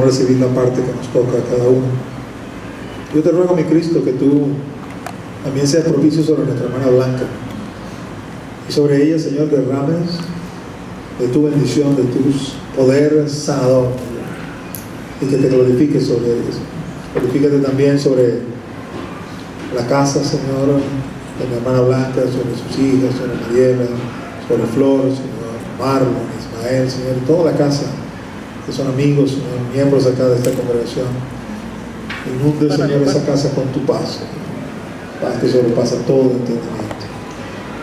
podamos recibir la parte que nos toca a cada uno. Yo te ruego, mi Cristo, que tú también seas propicio sobre nuestra hermana Blanca, y sobre ella, Señor, derrames de tu bendición, de tu poder sanador, y que te glorifiques sobre ella. Glorifícate también sobre la casa, Señor, de mi hermana Blanca, sobre sus hijas, sobre Mariela, sobre Flor, Señor, Marlon, Ismael, Señor, y toda la casa, que son amigos, Señor, miembros acá de esta congregación. Inunde, Señor, esa casa con tu paz, Señor. Paz que sobrepasa todo entendimiento.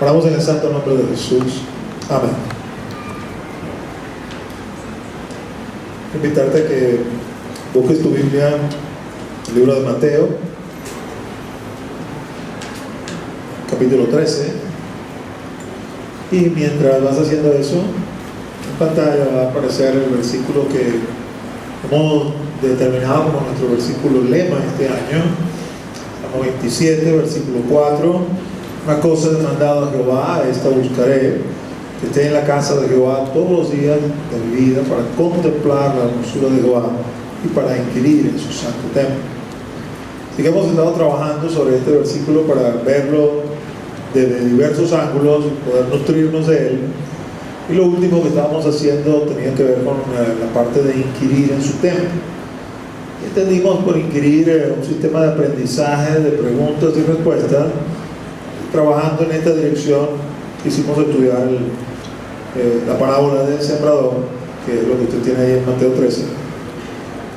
Oramos en el santo nombre de Jesús. Amén. Invitarte a que busques tu Biblia, el libro de Mateo, capítulo 13. Y mientras vas haciendo eso, en pantalla va a aparecer el versículo que hemos determinado como nuestro versículo lema este año, Salmo 27, versículo 4. Una cosa he demandado a Jehová, esta buscaré, que esté en la casa de Jehová todos los días de mi vida, para contemplar la hermosura de Jehová y para inquirir en su santo templo. Así que hemos estado trabajando sobre este versículo para verlo desde diversos ángulos y poder nutrirnos de él. Y lo último que estábamos haciendo tenía que ver con la parte de inquirir en su templo. Entendimos por inquirir un sistema de aprendizaje, de preguntas y respuestas. Trabajando en esta dirección, quisimos estudiar la parábola del sembrador, que es lo que usted tiene ahí en Mateo 13.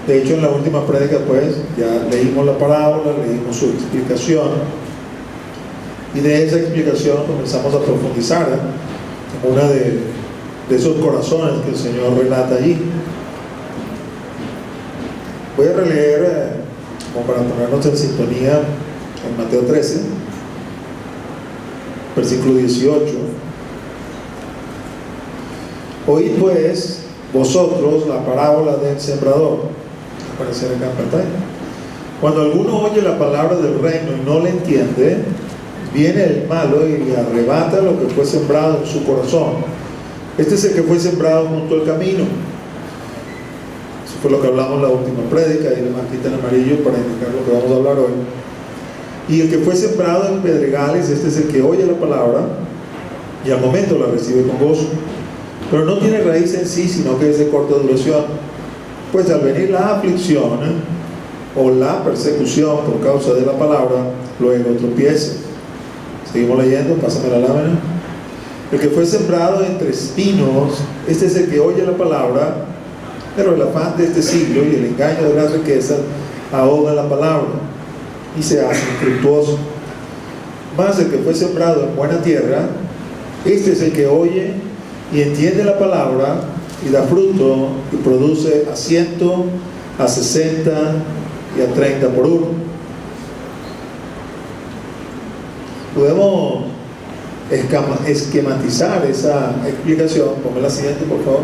De hecho, en la última prédica, pues, ya leímos la parábola, leímos su explicación, y de esa explicación comenzamos a profundizar en una de esos corazones que el Señor relata allí. Voy a releer, como para ponernos en sintonía, en Mateo 13, versículo 18. Oíd pues vosotros la parábola del sembrador. Va a aparecer acá en pantalla. Cuando alguno oye la palabra del reino y no le entiende, viene el malo y le arrebata lo que fue sembrado en su corazón. Este es el que fue sembrado junto al camino. Eso fue lo que hablamos en la última prédica, y le marquita en amarillo para indicar lo que vamos a hablar hoy. Y el que fue sembrado en pedregales, este es el que oye la palabra y al momento la recibe con gozo, pero no tiene raíz en sí, sino que es de corta duración. Pues al venir la aflicción o la persecución por causa de la palabra, luego tropieza. Seguimos leyendo, pásame la lámina. El que fue sembrado entre espinos, este es el que oye la palabra, pero el afán de este siglo y el engaño de las riquezas ahoga la palabra y se hace infructuoso. Mas el que fue sembrado en buena tierra, este es el que oye y entiende la palabra y da fruto y produce a 100, a 60 y a 30 por uno. Podemos esquematizar esa explicación. Ponme la siguiente, por favor.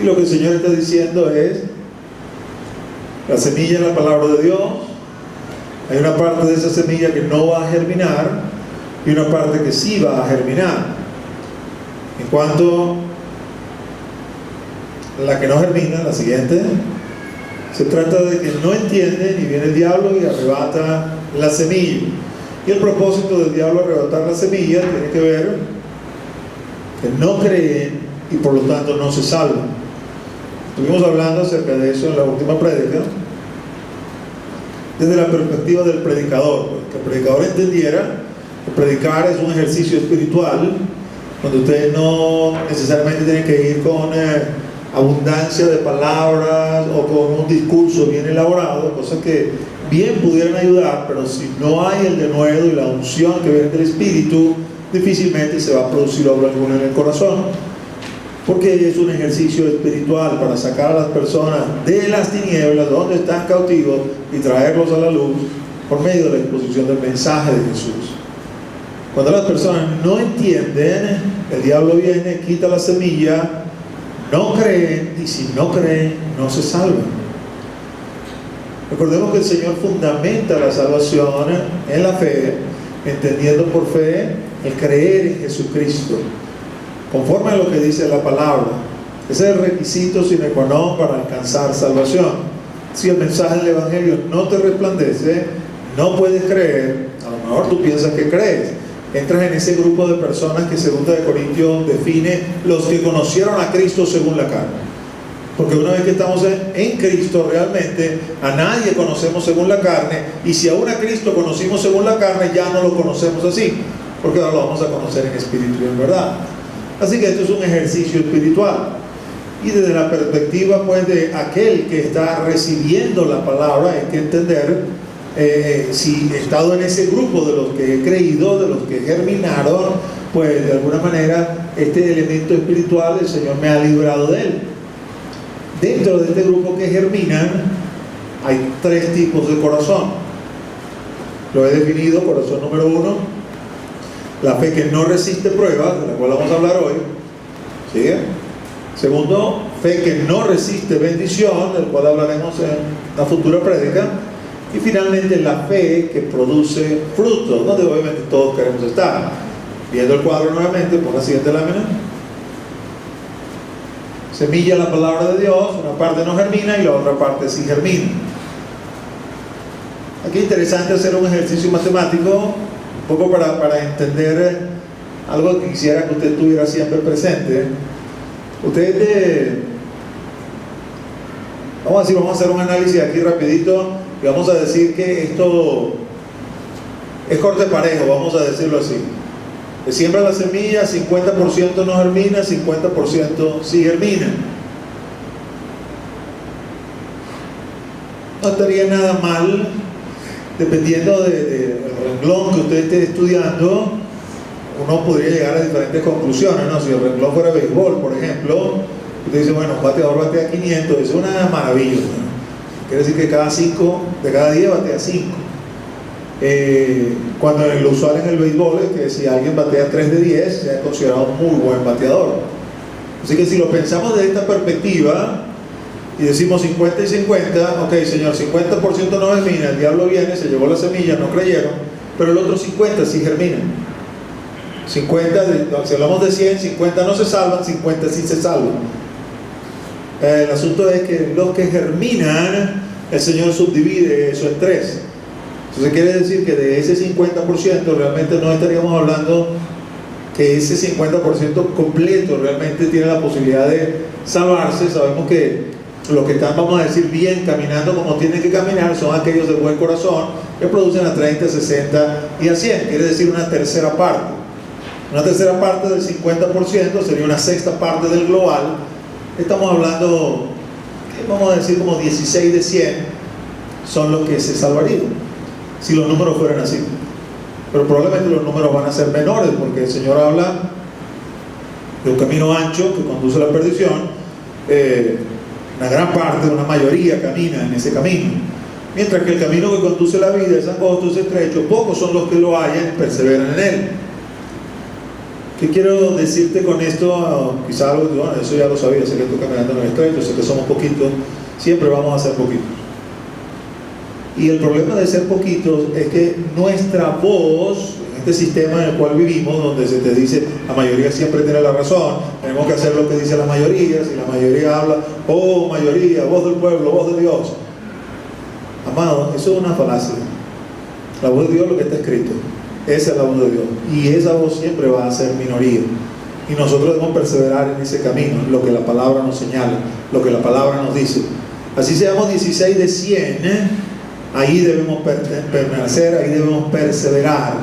Y lo que el Señor está diciendo es: la semilla es la palabra de Dios. Hay una parte de esa semilla que no va a germinar y una parte que sí va a germinar. En cuanto a la que no germina, la siguiente, se trata de que no entienden y viene el diablo y arrebata la semilla. Y el propósito del diablo arrebatar la semilla tiene que ver que no creen y por lo tanto no se salvan. Estuvimos hablando acerca de eso en la última prédica, desde la perspectiva del predicador, que el predicador entendiera que predicar es un ejercicio espiritual, donde usted no necesariamente tiene que ir con abundancia de palabras o con un discurso bien elaborado, cosas que bien pudieran ayudar, pero si no hay el denuedo y la unción que viene del Espíritu, difícilmente se va a producir obra alguna en el corazón, porque es un ejercicio espiritual para sacar a las personas de las tinieblas donde están cautivos y traerlos a la luz por medio de la exposición del mensaje de Jesús. Cuando las personas no entienden, el diablo viene, quita la semilla, no creen, y si no creen, no se salvan. Recordemos que el Señor fundamenta la salvación en la fe, entendiendo por fe el creer en Jesucristo, conforme a lo que dice la palabra. Ese es el requisito sine qua non para alcanzar salvación. Si el mensaje del Evangelio no te resplandece, no puedes creer. A lo mejor tú piensas que crees. Entras en ese grupo de personas que 2 de Corintios define los que conocieron a Cristo según la carne. Porque una vez que estamos en Cristo, realmente a nadie conocemos según la carne, y si aún a Cristo conocimos según la carne, ya no lo conocemos así, porque ahora lo vamos a conocer en espíritu y en verdad. Así que esto es un ejercicio espiritual, y desde la perspectiva pues de aquel que está recibiendo la palabra, hay que entender si he estado en ese grupo de los que he creído, de los que germinaron, pues de alguna manera este elemento espiritual el Señor me ha librado de él. Dentro de este grupo que germinan hay 3 tipos de corazón. Lo he definido: corazón número 1, la fe que no resiste pruebas, de la cual vamos a hablar hoy. ¿Sí? Segundo, fe que no resiste bendición, del cual hablaremos en la futura prédica. Y finalmente, la fe que produce frutos, donde obviamente todos queremos estar. Viendo el cuadro nuevamente, por la siguiente lámina. Semilla, la palabra de Dios, una parte no germina y la otra parte sí germina. Aquí es interesante hacer un ejercicio matemático, un poco para entender algo que quisiera que usted tuviera siempre presente. Vamos a hacer un análisis aquí rapidito y vamos a decir que esto es corte parejo, vamos a decirlo así. Se siembra la semilla, 50% no germina, 50% sí germina. No estaría nada mal, dependiendo del renglón que usted esté estudiando, uno podría llegar a diferentes conclusiones, ¿no? Si el renglón fuera béisbol, por ejemplo, usted dice, bueno, un bateador batea 500, es una maravilla, ¿no? Quiere decir que de cada 10 batea 5. Cuando lo usual en el béisbol es que si alguien batea 3 de 10, se ha considerado un muy buen bateador. Así que si lo pensamos desde esta perspectiva y decimos 50 y 50, ok señor, 50% no germina, el diablo viene, se llevó la semilla, no creyeron, pero el otro 50 sí germina. 50, si hablamos de 100, 50 no se salvan, 50 sí se salvan. El asunto es que los que germinan, el Señor subdivide eso en 3. Entonces quiere decir que de ese 50% realmente no estaríamos hablando que ese 50% completo realmente tiene la posibilidad de salvarse. Sabemos que los que están, vamos a decir, bien caminando como tienen que caminar son aquellos de buen corazón que producen a 30, 60 y a 100. Quiere decir una tercera parte. Una tercera parte del 50% sería una sexta parte del global. Estamos hablando, vamos a decir, como 16 de 100 son los que se salvarían si los números fueran así. Pero probablemente los números van a ser menores, porque el Señor habla de un camino ancho que conduce a la perdición. Una gran parte, una mayoría camina en ese camino, mientras que el camino que conduce a la vida es angosto, es estrecho, pocos son los que lo hallan y perseveran en él. ¿Qué quiero decirte con esto? Quizá algo que, bueno, eso ya lo sabía, sé que estoy caminando en el estrecho, sé que somos poquitos, siempre vamos a ser poquitos. Y el problema de ser poquitos es que nuestra voz, en este sistema en el cual vivimos, donde se te dice la mayoría siempre tiene la razón, tenemos que hacer lo que dice la mayoría, si la mayoría habla, oh mayoría, voz del pueblo, voz de Dios. Amado, eso es una falacia. La voz de Dios es lo que está escrito, esa es la voz de Dios, y esa voz siempre va a ser minoría, y nosotros debemos perseverar en ese camino, lo que la palabra nos señala, lo que la palabra nos dice. Así seamos 16 de 100, ahí debemos permanecer, ahí debemos perseverar,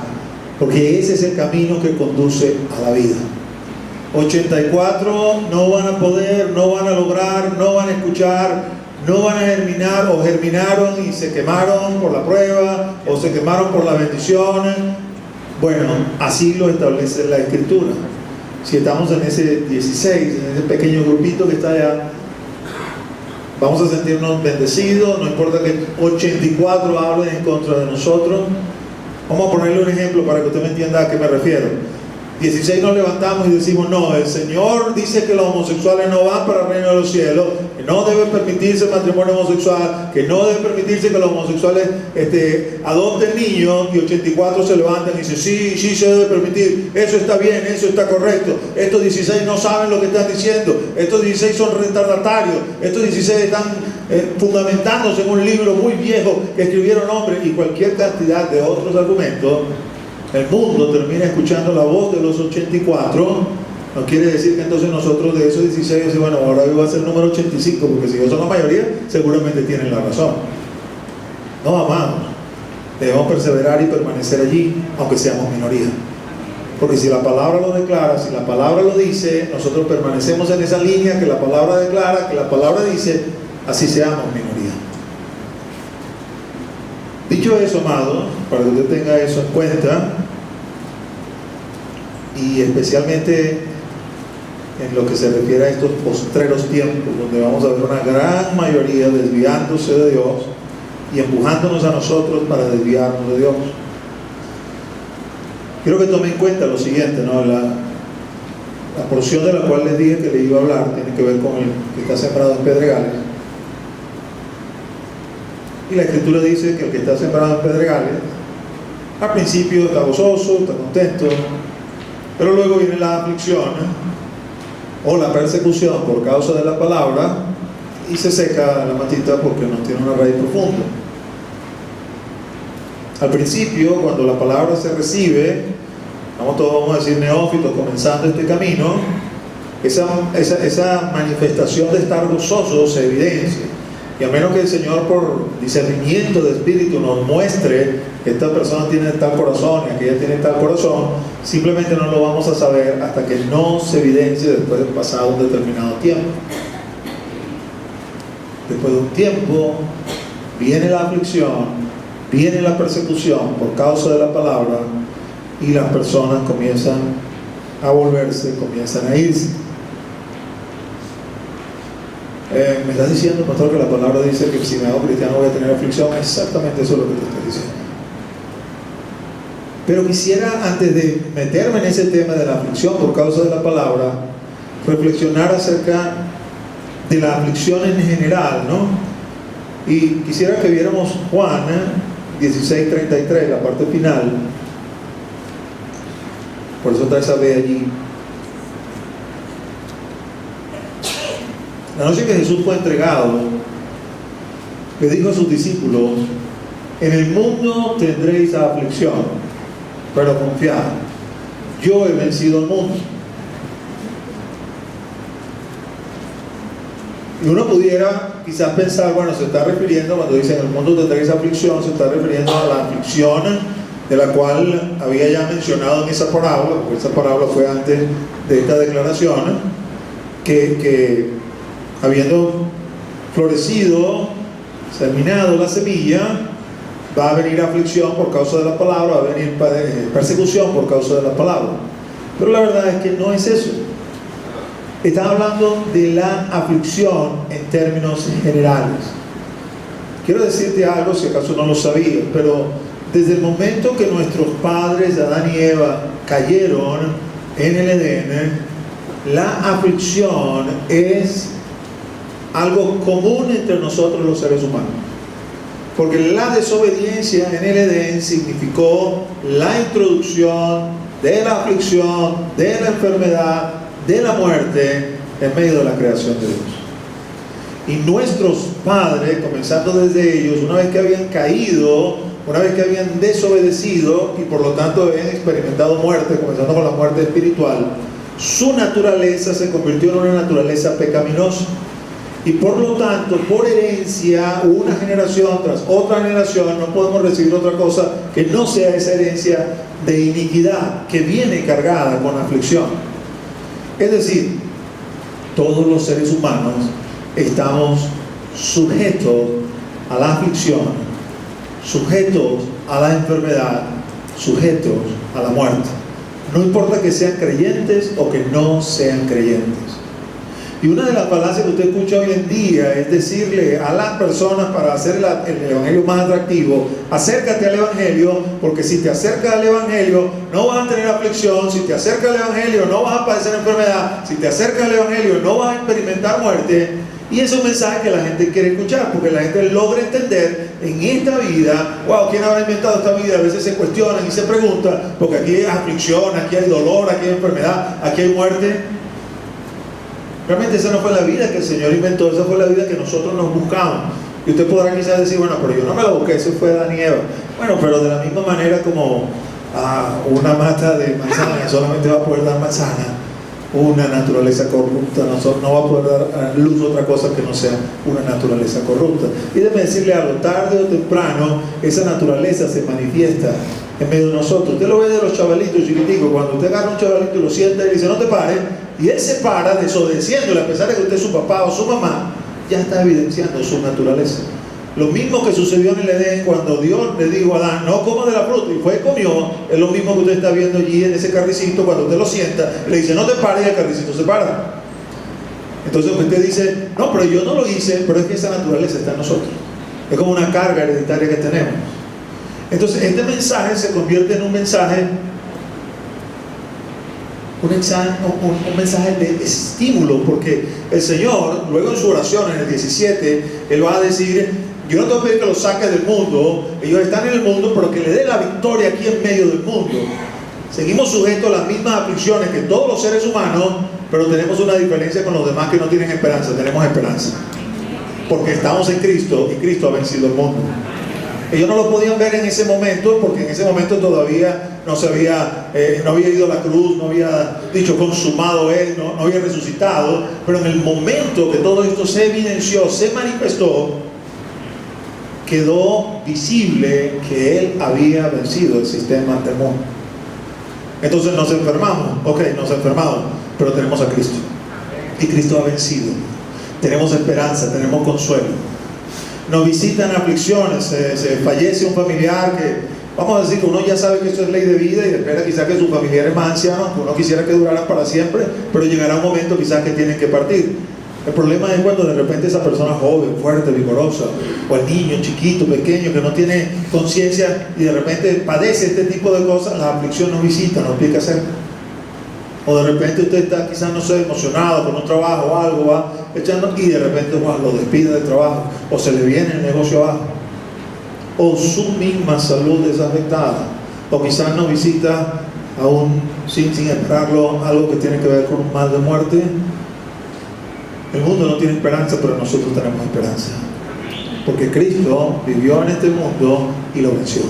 porque ese es el camino que conduce a la vida. 84 no van a poder, no van a lograr, no van a escuchar, no van a germinar, o germinaron y se quemaron por la prueba, o se quemaron por la bendición. Bueno, así lo establece la Escritura. Si estamos en ese 16, en ese pequeño grupito que está allá, vamos a sentirnos bendecidos, no importa que 84 hablen en contra de nosotros. Vamos a ponerle un ejemplo para que usted me entienda a qué me refiero. 16 nos levantamos y decimos, no, el Señor dice que los homosexuales no van para el reino de los cielos, que no debe permitirse el matrimonio homosexual, que no debe permitirse que los homosexuales adopten niños, y 84 se levantan y dicen, sí, sí se debe permitir, eso está bien, eso está correcto, estos 16 no saben lo que están diciendo, estos 16 son retardatarios, estos 16 están fundamentándose en un libro muy viejo que escribieron hombres, y cualquier cantidad de otros argumentos. El mundo termina escuchando la voz de los 84. No quiere decir que entonces nosotros de esos 16 decimos, bueno, ahora yo voy a ser el número 85, porque si ellos son la mayoría, seguramente tienen la razón. No, amados, debemos perseverar y permanecer allí, aunque seamos minoría. Porque si la palabra lo declara, si la palabra lo dice, nosotros permanecemos en esa línea que la palabra declara, que la palabra dice, así seamos minoría. Dicho eso, amado, para que usted tenga eso en cuenta, y especialmente en lo que se refiere a estos postreros tiempos, donde vamos a ver una gran mayoría desviándose de Dios y empujándonos a nosotros para desviarnos de Dios. Quiero que tome en cuenta lo siguiente, ¿no? La porción de la cual les dije que le iba a hablar tiene que ver con el que está sembrado en pedregales. Y la Escritura dice que el que está sembrado en pedregales, al principio está gozoso, está contento, pero luego viene la aflicción o la persecución por causa de la palabra y se seca la matita porque no tiene una raíz profunda. Al principio, cuando la palabra se recibe, todos vamos a decir neófitos comenzando este camino, esa manifestación de estar gozoso se evidencia. Y a menos que el Señor, por discernimiento de espíritu, nos muestre que esta persona tiene tal corazón y aquella tiene tal corazón, simplemente no lo vamos a saber hasta que no se evidencie después de pasado un determinado tiempo. Después de un tiempo viene la aflicción, viene la persecución por causa de la palabra, y las personas comienzan a volverse, comienzan a irse. Me estás diciendo, pastor, que la palabra dice que si me hago cristiano voy a tener aflicción. Exactamente eso es lo que te estoy diciendo. Pero quisiera, antes de meterme en ese tema de la aflicción por causa de la palabra, reflexionar acerca de la aflicción en general, ¿no? Y quisiera que viéramos Juan 16:33, la parte final. Por eso está esa B allí. La noche que Jesús fue entregado, le dijo a sus discípulos: en el mundo tendréis aflicción, pero confiad, yo he vencido al mundo. Y uno pudiera quizás pensar, bueno, se está refiriendo, cuando dice en el mundo tendréis aflicción, se está refiriendo a la aflicción de la cual había ya mencionado en esa parábola, porque esa parábola fue antes de esta declaración, que habiendo florecido, germinado la semilla, va a venir aflicción por causa de la palabra, va a venir persecución por causa de la palabra. Pero la verdad es que no es eso. Está hablando de la aflicción en términos generales. Quiero decirte algo, si acaso no lo sabías, pero desde el momento que nuestros padres, Adán y Eva, cayeron en el Edén, la aflicción es algo común entre nosotros los seres humanos. Porque la desobediencia en el Edén significó la introducción de la aflicción, de la enfermedad, de la muerte en medio de la creación de Dios. Y nuestros padres, comenzando desde ellos, una vez que habían caído, una vez que habían desobedecido y por lo tanto habían experimentado muerte, comenzando con la muerte espiritual, su naturaleza se convirtió en una naturaleza pecaminosa. Y por lo tanto, por herencia, una generación tras otra generación, no podemos recibir otra cosa que no sea esa herencia de iniquidad que viene cargada con aflicción. Es decir, todos los seres humanos estamos sujetos a la aflicción, sujetos a la enfermedad, sujetos a la muerte. No importa que sean creyentes o que no sean creyentes. Y una de las falacias que usted escucha hoy en día es decirle a las personas, para hacer el evangelio más atractivo, acércate al evangelio, porque si te acercas al evangelio no vas a tener aflicción, si te acercas al evangelio no vas a padecer enfermedad, si te acercas al evangelio no vas a experimentar muerte. Y ese es un mensaje que la gente quiere escuchar, porque la gente logra entender en esta vida, wow, ¿quién habrá inventado esta vida? A veces se cuestionan y se preguntan, porque aquí hay aflicción, aquí hay dolor, aquí hay enfermedad, aquí hay muerte. Realmente esa no fue la vida que el Señor inventó, esa fue la vida que nosotros nos buscamos. Y usted podrá quizás decir, bueno, pero yo no me la busqué, eso fue Adán y Eva. Bueno, pero de la misma manera como una mata de manzana solamente va a poder dar manzana, una naturaleza corrupta no va a poder dar a luz otra cosa que no sea una naturaleza corrupta. Y déjeme decirle algo, tarde o temprano esa naturaleza se manifiesta en medio de nosotros. Usted lo ve de los chavalitos chiquiticos, cuando usted agarra a un chavalito y lo sienta y le dice no te pares, y él se para desobedeciéndole, a pesar de que usted es su papá o su mamá, ya está evidenciando su naturaleza. Lo mismo que sucedió en el Edén cuando Dios le dijo a Adán, no coma de la fruta, y fue y comió, es lo mismo que usted está viendo allí en ese carricito. Cuando usted lo sienta, le dice no te pares, y el carricito se para. Entonces usted dice, no, pero yo no lo hice, pero es que esa naturaleza está en nosotros, es como una carga hereditaria que tenemos. Entonces este mensaje se convierte en un mensaje de estímulo, porque el Señor luego en su oración en el 17 Él va a decir, yo no te voy a pedir que los saques del mundo, ellos están en el mundo, pero que le dé la victoria aquí en medio del mundo. Seguimos sujetos a las mismas aflicciones que todos los seres humanos, pero tenemos una diferencia con los demás que no tienen esperanza. Tenemos esperanza porque estamos en Cristo y Cristo ha vencido el mundo. Ellos no lo podían ver en ese momento, porque en ese momento todavía no había ido a la cruz, no había dicho consumado Él, no había resucitado. Pero en el momento que todo esto se evidenció, se manifestó, quedó visible que Él había vencido el sistema del mundo. Entonces nos enfermamos, nos enfermamos, pero tenemos a Cristo y Cristo ha vencido. Tenemos esperanza, tenemos consuelo. Nos visitan aflicciones, se fallece un familiar que, vamos a decir que uno ya sabe que esto es ley de vida y espera quizás que sus familiares más ancianos, que uno quisiera que duraran para siempre, pero llegará un momento quizás que tienen que partir. El problema es cuando de repente esa persona joven, fuerte, vigorosa, o el niño chiquito, pequeño, que no tiene conciencia y de repente padece este tipo de cosas, la aflicción nos visita, nos pide qué hacer. O de repente usted está quizás, no sé, emocionado con un trabajo o algo, va echando y de repente lo despide del trabajo, o se le viene el negocio abajo, o su misma salud es afectada, o quizás nos visita aún sin esperarlo algo que tiene que ver con un mal de muerte. El mundo no tiene esperanza, pero nosotros tenemos esperanza, porque Cristo vivió en este mundo y lo venció.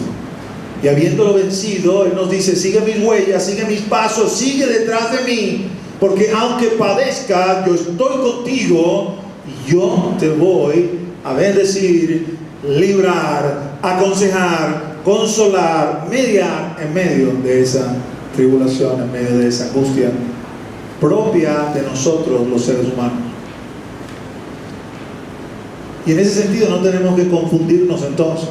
Y habiéndolo vencido, Él nos dice, sigue mis huellas, sigue mis pasos, sigue detrás de mí, porque aunque padezca, yo estoy contigo y yo te voy a bendecir, librar, aconsejar, consolar, mediar en medio de esa tribulación, en medio de esa angustia propia de nosotros los seres humanos. Y en ese sentido no tenemos que confundirnos entonces.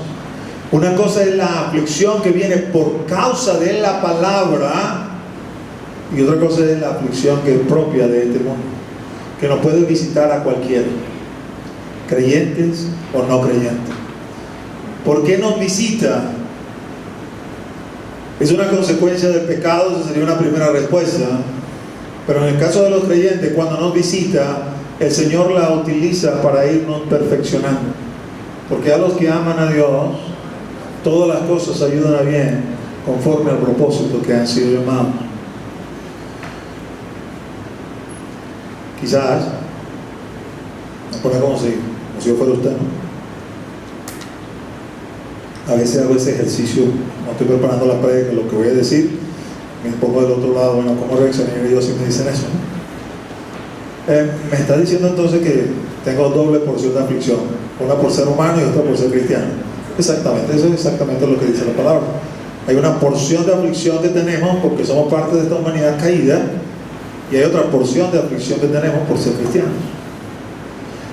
Una cosa es la aflicción que viene por causa de la palabra, y otra cosa es la aflicción que es propia de este mundo, que nos puede visitar a cualquiera, creyentes o no creyentes. ¿Por qué nos visita? ¿Es una consecuencia del pecado? Esa sería una primera respuesta. Pero en el caso de los creyentes, cuando nos visita, el Señor la utiliza para irnos perfeccionando, porque a los que aman a Dios todas las cosas ayudan a bien conforme al propósito que han sido llamados. Quizás me pone como si yo fuera usted, ¿no? A veces hago ese ejercicio, no estoy preparando la prédica, lo que voy a decir, me pongo del otro lado, bueno, ¿cómo reaccionaría yo si me dicen eso? Me está diciendo entonces que tengo doble porción de aflicción, una por ser humano y otra por ser cristiano. Exactamente, eso es exactamente lo que dice la palabra. Hay una porción de aflicción que tenemos porque somos parte de esta humanidad caída, y hay otra porción de aflicción que tenemos por ser cristianos.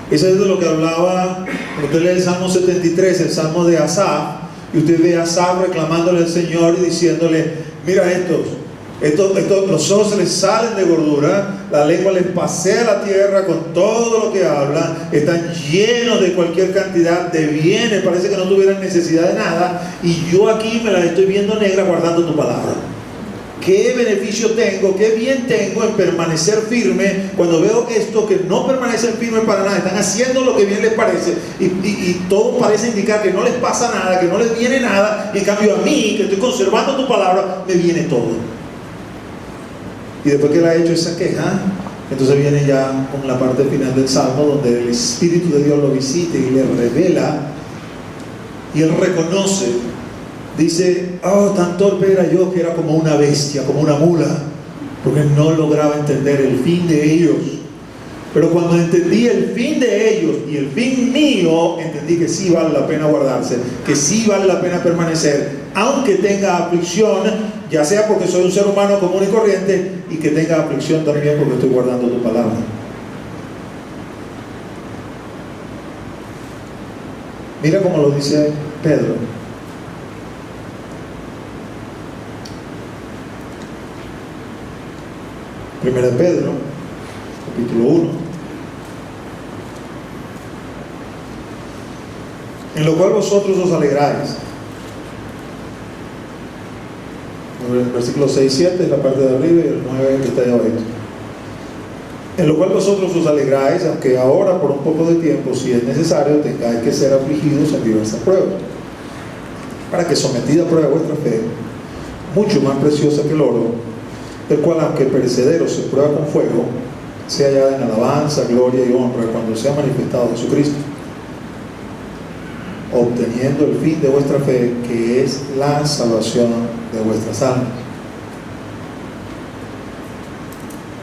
Eso es de lo que hablaba, cuando usted lee el Salmo 73, el Salmo de Asaf, y usted ve a Asaf reclamándole al Señor y diciéndole, mira estos, Los ojos se les salen de gordura, la lengua les pasea la tierra con todo lo que hablan, están llenos de cualquier cantidad de bienes, parece que no tuvieran necesidad de nada, y yo aquí me las estoy viendo negras guardando tu palabra. ¿Qué beneficio tengo, qué bien tengo en permanecer firme cuando veo esto que no permanecen firmes para nada? Están haciendo lo que bien les parece y todo parece indicar que no les pasa nada, que no les viene nada, y en cambio a mí, que estoy conservando tu palabra, me viene todo. Y después que él ha hecho esa queja, entonces viene ya con la parte final del Salmo, donde el Espíritu de Dios lo visita y le revela, y él reconoce. Dice, oh, tan torpe era yo que era como una bestia, como una mula, porque no lograba entender el fin de ellos. Pero cuando entendí el fin de ellos y el fin mío, entendí que sí vale la pena guardarse, que sí vale la pena permanecer, aunque tenga aflicción, ya sea porque soy un ser humano común y corriente, y que tenga aflicción también porque estoy guardando tu palabra. Mira cómo lo dice Pedro. Primera de Pedro, capítulo 1. En lo cual vosotros os alegráis. El versículo 6 y 7 es la parte de arriba y el 9 que está allá abajo. En lo cual vosotros os alegráis, aunque ahora por un poco de tiempo, si es necesario, tengáis que ser afligidos en diversas pruebas, para que sometida a prueba vuestra fe, mucho más preciosa que el oro, el cual aunque perecedero se prueba con fuego, sea hallada en alabanza, gloria y honra cuando sea manifestado Jesucristo, obteniendo el fin de vuestra fe, que es la salvación de vuestras almas.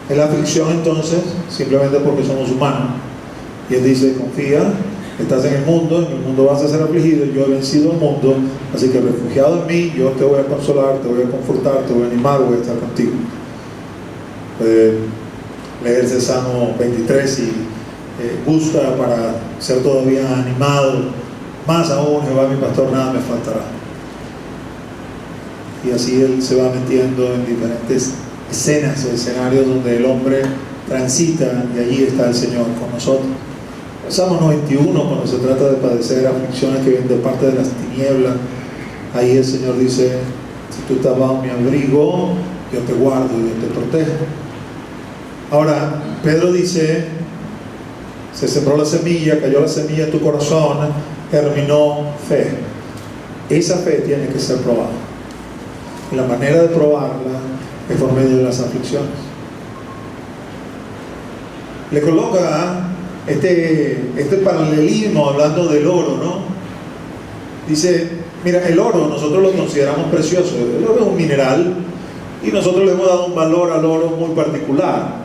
En la aflicción, entonces, simplemente porque somos humanos, y él dice, confía, estás en el mundo vas a ser afligido, yo he vencido el mundo, así que refugiado en mí, yo te voy a consolar, te voy a confortar, te voy a animar, voy a estar contigo. Leerse Salmo 23 si gusta, para ser todavía animado. Más aún, Jehová mi pastor, nada me faltará. Y así él se va metiendo en diferentes escenas o escenarios donde el hombre transita, y allí está el Señor con nosotros. El Salmo 91, cuando se trata de padecer aflicciones que vienen de parte de las tinieblas, ahí el Señor dice, si tú estás bajo mi abrigo, yo te guardo y yo te protejo. Ahora, Pedro dice, se sembró la semilla, cayó la semilla en tu corazón, germinó fe. Esa fe tiene que ser probada. Y la manera de probarla es por medio de las aflicciones. Le coloca este paralelismo hablando del oro, ¿no? Dice, mira, el oro nosotros lo consideramos precioso. El oro es un mineral y nosotros le hemos dado un valor al oro muy particular.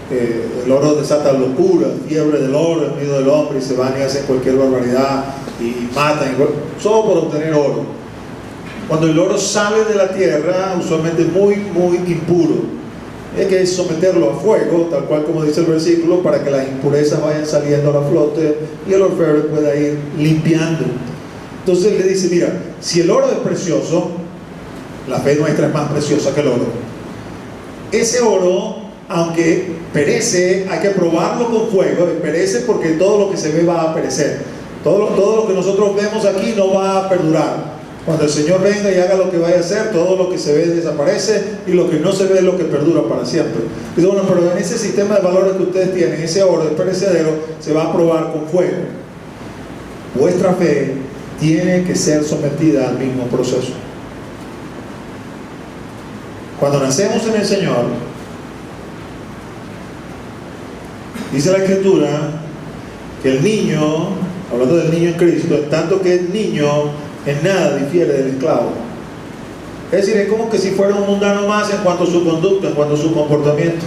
El oro desata locura, fiebre del oro en medio del hombre, y se van y hacen cualquier barbaridad y matan, solo por obtener oro. Cuando el oro sale de la tierra, usualmente muy impuro, hay que someterlo a fuego, tal cual como dice el versículo, para que las impurezas vayan saliendo a la flote y el orfebre pueda ir limpiando. Entonces le dice, mira, si el oro es precioso, la fe nuestra es más preciosa que el oro. Ese oro, aunque perece, hay que probarlo con fuego. Y perece porque todo lo que se ve va a perecer. Todo lo que nosotros vemos aquí no va a perdurar. Cuando el Señor venga y haga lo que vaya a hacer, todo lo que se ve desaparece, y lo que no se ve es lo que perdura para siempre. Dice, bueno, pero en ese sistema de valores que ustedes tienen, ese oro es perecedero, se va a probar con fuego. Vuestra fe tiene que ser sometida al mismo proceso. Cuando nacemos en el Señor, dice la Escritura que el niño, hablando del niño en Cristo, en tanto que el niño en nada difiere del esclavo. Es decir, es como que si fuera un mundano más en cuanto a su conducta, en cuanto a su comportamiento.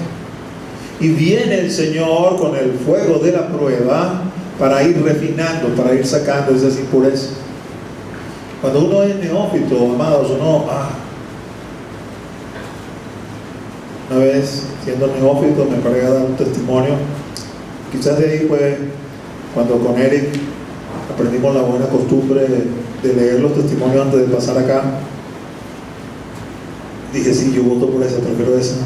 Y viene el Señor con el fuego de la prueba para ir refinando, para ir sacando esas impurezas. Cuando uno es neófito, amados, una vez siendo neófito me paré a dar un testimonio. Quizás de ahí fue cuando con Eric aprendimos la buena costumbre de leer los testimonios antes de pasar acá. dije, sí, yo voto por esa, prefiero esa.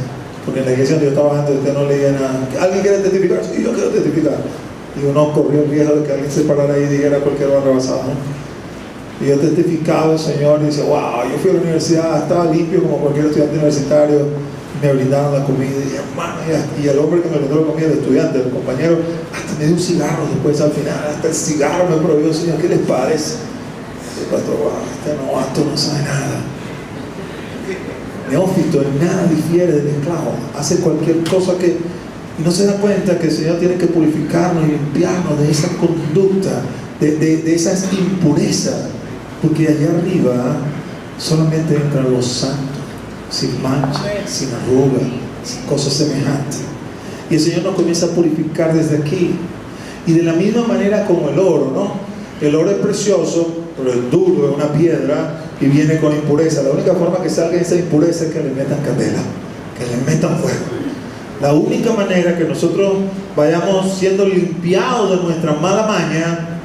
Porque en la iglesia donde yo estaba antes, usted no leía nada. ¿Alguien quiere testificar? Sí, yo quiero testificar. Y uno corrió el riesgo de que alguien se parara ahí y dijera cualquier barra basada, ¿no? Y yo testificaba al Señor y dice, wow, yo fui a la universidad, estaba limpio como cualquier estudiante universitario, y me brindaron la comida, y hermano, y el hombre que me brindó la comida, el estudiante, el compañero, hasta me dio un cigarro después al final, hasta el cigarro me prohibió. Señor, ¿qué les parece? Y el pastor, wow, este novato no sabe nada. Neófito en nada difiere del esclavo, hace cualquier cosa y no se da cuenta que el Señor tiene que purificarnos y limpiarnos de esa conducta, de esas impurezas, porque allá arriba solamente entran los santos, sin mancha, sin arruga, sin cosas semejantes. Y el Señor nos comienza a purificar desde aquí. Y de la misma manera como el oro, ¿no? El oro es precioso, pero es duro, es una piedra y viene con impureza. La única forma que salga esa impureza es que le metan candela, que le metan fuego. La única manera que nosotros vayamos siendo limpiados de nuestra mala maña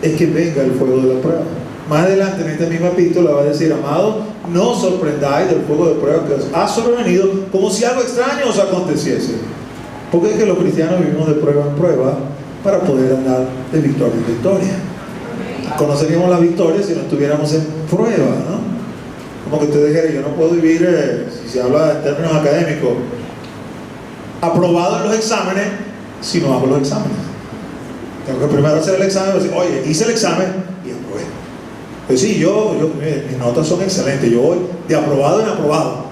es que venga el fuego de la prueba. Más adelante en esta misma epístola va a decir, amados, no os sorprendáis del fuego de prueba que os ha sobrevenido como si algo extraño os aconteciese. Porque es que los cristianos vivimos de prueba en prueba para poder andar de victoria en victoria. Conoceríamos la victoria si no estuviéramos en prueba, ¿no? Como que usted dijera, yo no puedo vivir, si se habla en términos académicos, aprobado en los exámenes si no hago los exámenes. Tengo que primero hacer el examen y decir, oye, hice el examen y aprobé. Pues sí, mis notas son excelentes, yo voy de aprobado en aprobado.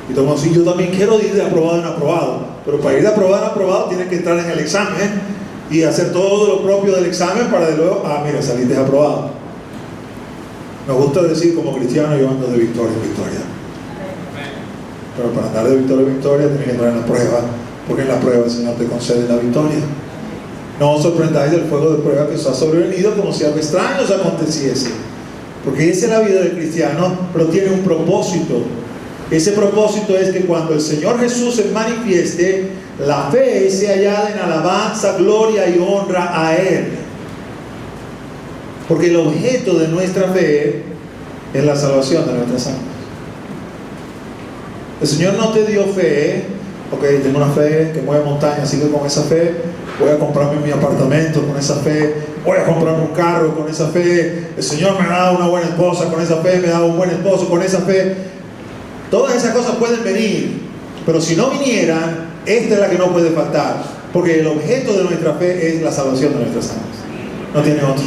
Y como si yo también quiero ir de aprobado en aprobado, pero para ir de aprobado en aprobado tienes que entrar en el examen y hacer todo lo propio del examen para de luego, mira, salí desaprobado. Me gusta decir como cristiano, yo ando de victoria en victoria. Pero para andar de victoria en victoria tienes que entrar en la prueba, porque en la prueba el Señor te concede la victoria. No os sorprendáis del fuego de prueba que os ha sobrevenido como si algo extraño os aconteciese. Porque esa es la vida del cristiano, pero tiene un propósito. Ese propósito es que cuando el Señor Jesús se manifieste, la fe sea hallada en alabanza, gloria y honra a Él. Porque el objeto de nuestra fe es la salvación de nuestras almas. El Señor no te dio fe, ok, tengo una fe que mueve montañas, así que con esa fe voy a comprarme mi apartamento, con esa fe voy a comprarme un carro, con esa fe el Señor me ha dado una buena esposa, con esa fe me ha dado un buen esposo, con esa fe. Todas esas cosas pueden venir, pero si no vinieran, esta es la que no puede faltar, porque el objeto de nuestra fe es la salvación de nuestras almas, no tiene otro.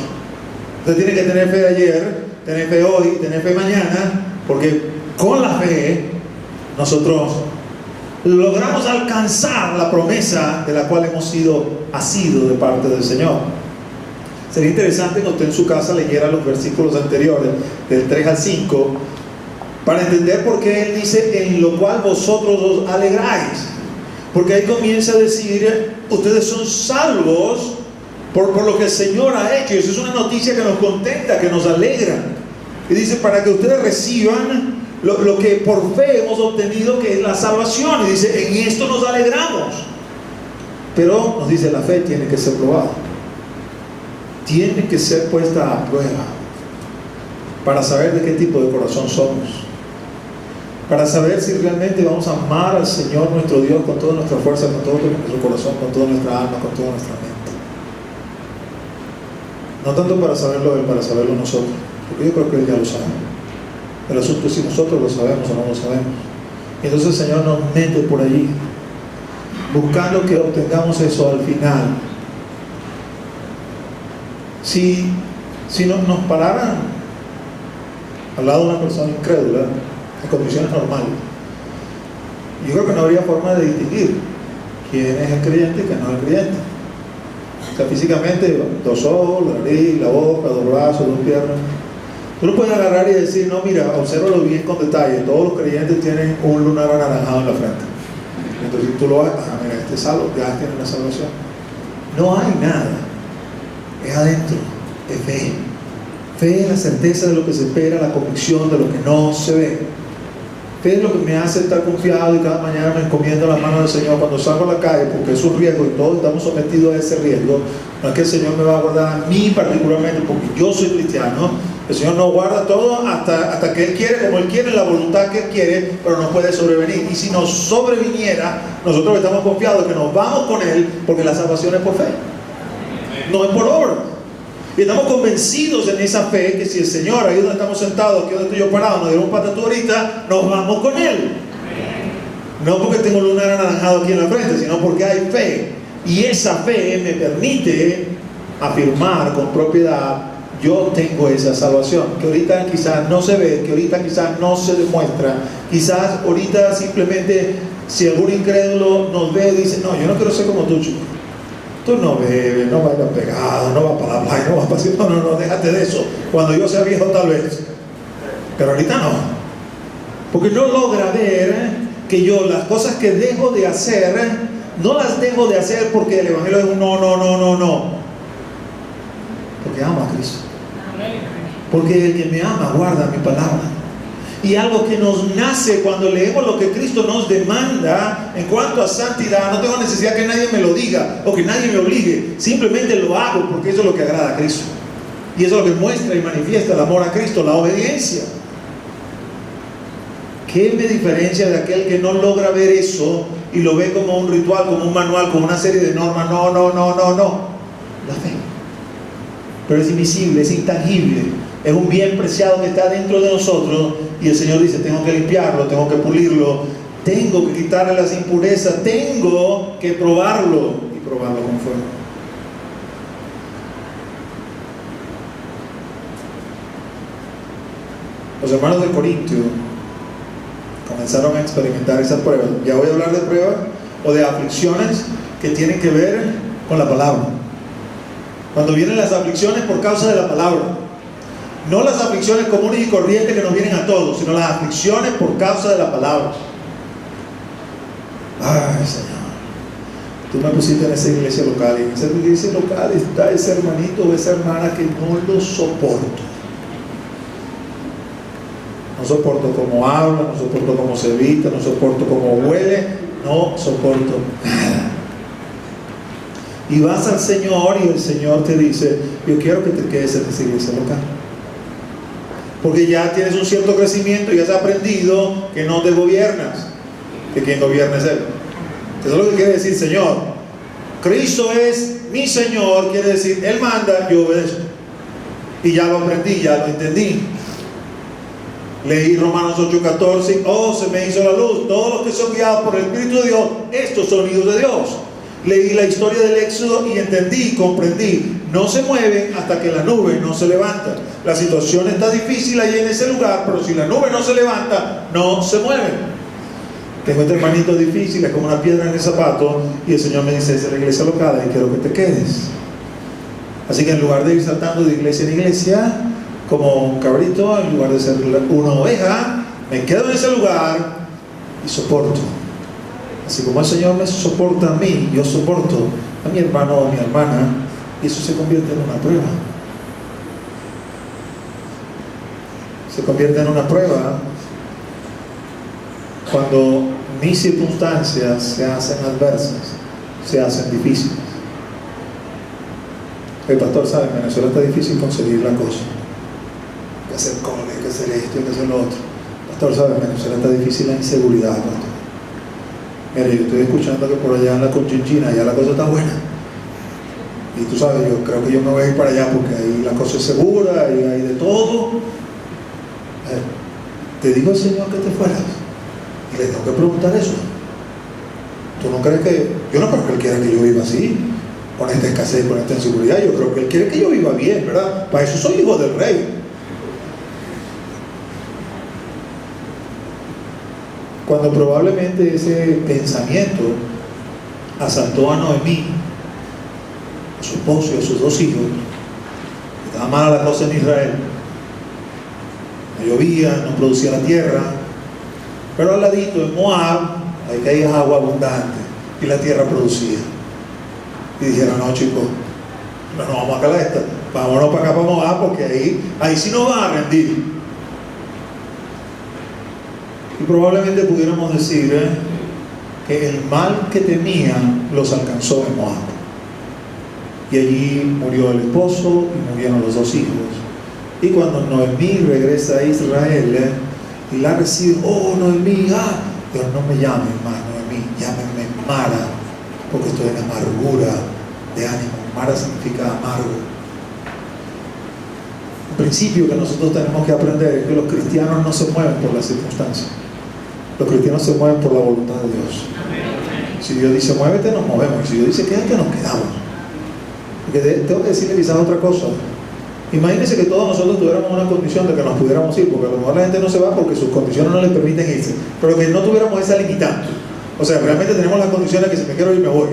Usted tiene que tener fe ayer, tener fe hoy, tener fe mañana, porque con la fe nosotros logramos alcanzar la promesa de la cual hemos sido asidos de parte del Señor. Sería interesante que usted en su casa leyera los versículos anteriores, del 3 al 5, para entender por qué Él dice, en lo cual vosotros os alegráis. Porque ahí comienza a decir, ustedes son salvos por lo que el Señor ha hecho. Eso es una noticia que nos contenta, que nos alegra. Y dice, para que ustedes reciban lo que por fe hemos obtenido, que es la salvación. Y dice, en esto nos alegramos. Pero nos dice, la fe tiene que ser probada, tiene que ser puesta a prueba, para saber de qué tipo de corazón somos, para saber si realmente vamos a amar al Señor nuestro Dios con toda nuestra fuerza, con todo nuestro corazón, con toda nuestra alma, con toda nuestra mente. No tanto para saberlo Él, para saberlo nosotros, porque yo creo que Él ya lo sabe. El asunto es si nosotros lo sabemos o no lo sabemos. Y entonces el Señor nos mete por allí, buscando que obtengamos eso al final. Si nos pararan al lado de una persona incrédula en condiciones normales, yo creo que no habría forma de distinguir quién es el creyente y quién no es el creyente. O sea, físicamente, 2 ojos, la nariz, la boca, 2 brazos, 2 piernas. Tú lo puedes agarrar y decir, no, mira, obsérvalo bien con detalle. Todos los creyentes tienen un lunar anaranjado en la frente. Entonces tú lo vas, mira, este salvo, ya tiene la salvación. No hay nada. Es adentro, es fe. Fe es la certeza de lo que se espera, la convicción de lo que no se ve. Fe es lo que me hace estar confiado y cada mañana me encomiendo en las manos del Señor cuando salgo a la calle, porque es un riesgo y todos estamos sometidos a ese riesgo. No es que el Señor me va a guardar a mí particularmente porque yo soy cristiano. El Señor nos guarda todo hasta que Él quiere, como Él quiere, la voluntad que Él quiere, pero no puede sobrevenir. Y si nos sobreviniera, nosotros estamos confiados que nos vamos con Él, porque la salvación es por fe, no es por obra. Y estamos convencidos en esa fe que si el Señor, ahí donde estamos sentados, aquí donde estoy yo parado, nos dio un patatú ahorita, nos vamos con Él. No porque tengo un lunar anaranjado aquí en la frente, sino porque hay fe. Y esa fe me permite afirmar con propiedad: yo tengo esa salvación, que ahorita quizás no se ve, que ahorita quizás no se demuestra, quizás ahorita simplemente si algún incrédulo nos ve y dice: no, yo no quiero ser como tú, chico. Tú no bebes, no bailas pegado, no vas para la playa, no vas para... No, déjate de eso. Cuando yo sea viejo tal vez. Pero ahorita no. Porque no logra ver que yo las cosas que dejo de hacer, no las dejo de hacer porque el Evangelio es un no. Porque amo a Cristo. Porque el que me ama guarda mi palabra. Y algo que nos nace cuando leemos lo que Cristo nos demanda en cuanto a santidad, no tengo necesidad que nadie me lo diga o que nadie me obligue, simplemente lo hago porque eso es lo que agrada a Cristo. Y eso es lo que muestra y manifiesta el amor a Cristo, la obediencia. ¿Qué me diferencia de aquel que no logra ver eso y lo ve como un ritual, como un manual, como una serie de normas? No. La fe. Pero es invisible, es intangible. Es un bien preciado que está dentro de nosotros y el Señor dice: tengo que limpiarlo, tengo que pulirlo, tengo que quitarle las impurezas, tengo que probarlo y probarlo con fuego. Los hermanos de Corintio comenzaron a experimentar esas pruebas. Ya voy a hablar de pruebas o de aflicciones que tienen que ver con la palabra. Cuando vienen las aflicciones por causa de la palabra, no las aflicciones comunes y corrientes que nos vienen a todos, sino las aflicciones por causa de la palabra. Ay, Señor, tú me pusiste en esa iglesia local, y en esa iglesia local está ese hermanito o esa hermana que no lo soporto. No soporto cómo habla, no soporto cómo se viste, no soporto cómo huele, no soporto nada. Y vas al Señor y el Señor te dice: yo quiero que te quedes en esa iglesia local. Porque ya tienes un cierto crecimiento y has aprendido que no te gobiernas, que quien gobierna es Él. Eso es lo que quiere decir Señor. Cristo es mi Señor, quiere decir Él manda, yo obedezco. Y ya lo aprendí, ya lo entendí. Leí Romanos 8:14, se me hizo la luz. Todos los que son guiados por el Espíritu de Dios, estos son hijos de Dios. Leí la historia del Éxodo y entendí, comprendí. No se mueven hasta que la nube no se levanta. La situación está difícil ahí en ese lugar, pero si la nube no se levanta, no se mueven. Tengo este hermanito difícil, es como una piedra en el zapato, y el Señor me dice: esa es la iglesia local y quiero que te quedes. Así que en lugar de ir saltando de iglesia en iglesia como un cabrito, en lugar de ser una oveja, me quedo en ese lugar y soporto. Así como el Señor me soporta a mí, yo soporto a mi hermano o a mi hermana, y eso se convierte en una prueba. Se convierte en una prueba cuando mis circunstancias se hacen adversas, se hacen difíciles. El pastor sabe, en Venezuela está difícil conseguir la cosa. Hay que hacer cole, hay que hacer esto, hay que hacer lo otro. El pastor sabe, en Venezuela está difícil la inseguridad, pastor. Mire, yo estoy escuchando que por allá en la Conchinchina ya la cosa está buena. Y tú sabes, yo creo que yo me voy a ir para allá porque ahí la cosa es segura y hay de todo. Te dijo el Señor que te fueras. Y le tengo que preguntar eso. ¿Tú no crees que...? Yo no creo que Él quiera que yo viva así, con esta escasez, con esta inseguridad. Yo creo que Él quiere que yo viva bien, ¿verdad? Para eso soy hijo del Rey. Cuando probablemente ese pensamiento asaltó a Noemí, a su esposo y a sus 2 hijos, estaba mala la cosa en Israel. No llovía, no producía la tierra, pero al ladito en Moab ahí caía agua abundante y la tierra producía. Y dijeron: no, chicos, no nos vamos a calar esta, vámonos para acá, para Moab, porque ahí sí nos van a rendir. Y probablemente pudiéramos decir que el mal que temían los alcanzó en Moab. Y allí murió el esposo y murieron los 2 hijos. Y cuando Noemí regresa a Israel y la recibe, oh Noemí, Dios, no me llamen más Noemí, llámenme Mara, porque estoy en amargura de ánimo. Mara significa amargo. Un principio que nosotros tenemos que aprender es que los cristianos no se mueven por las circunstancias. Los cristianos se mueven por la voluntad de Dios. Si Dios dice muévete, nos movemos. Si Dios dice quédate, nos quedamos. Porque tengo que decirle quizás otra cosa. Imagínense que todos nosotros tuviéramos una condición de que nos pudiéramos ir, porque a lo mejor la gente no se va porque sus condiciones no les permiten irse, pero que no tuviéramos esa limitante. O sea, realmente tenemos las condiciones que si me quiero ir, me voy.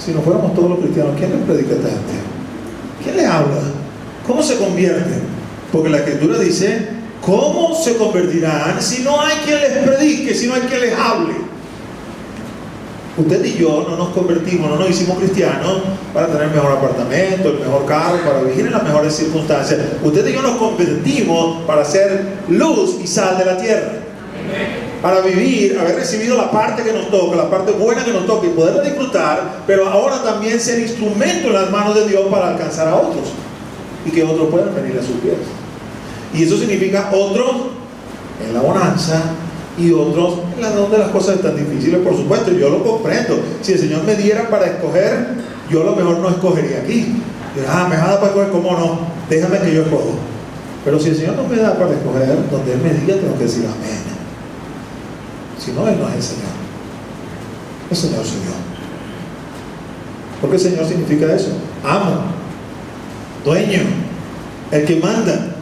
Si no fuéramos todos los cristianos, ¿quién les predica a esta gente? ¿Quién les habla? ¿Cómo se convierten? Porque la Escritura dice, ¿cómo se convertirán si no hay quien les predique, si no hay quien les hable? Usted y yo no nos convertimos, no nos hicimos cristianos para tener el mejor apartamento, el mejor carro, para vivir en las mejores circunstancias. Usted y yo nos convertimos para ser luz y sal de la tierra. Para vivir, haber recibido la parte que nos toca, la parte buena que nos toca y poderla disfrutar, pero ahora también ser instrumento en las manos de Dios para alcanzar a otros y que otros puedan venir a sus pies. Y eso significa otros en la bonanza y otros en la donde las cosas están difíciles. Por supuesto, yo lo comprendo. Si el Señor me diera para escoger, yo a lo mejor no escogería aquí. Dirá, me va a dar para escoger, ¿cómo no? Déjame que yo escojo. Pero si el Señor no me da para escoger, donde Él me diga, tengo que decir amén. Si no, Él no es el Señor. El Señor soy yo. Porque el Señor significa eso: amo, dueño, el que manda.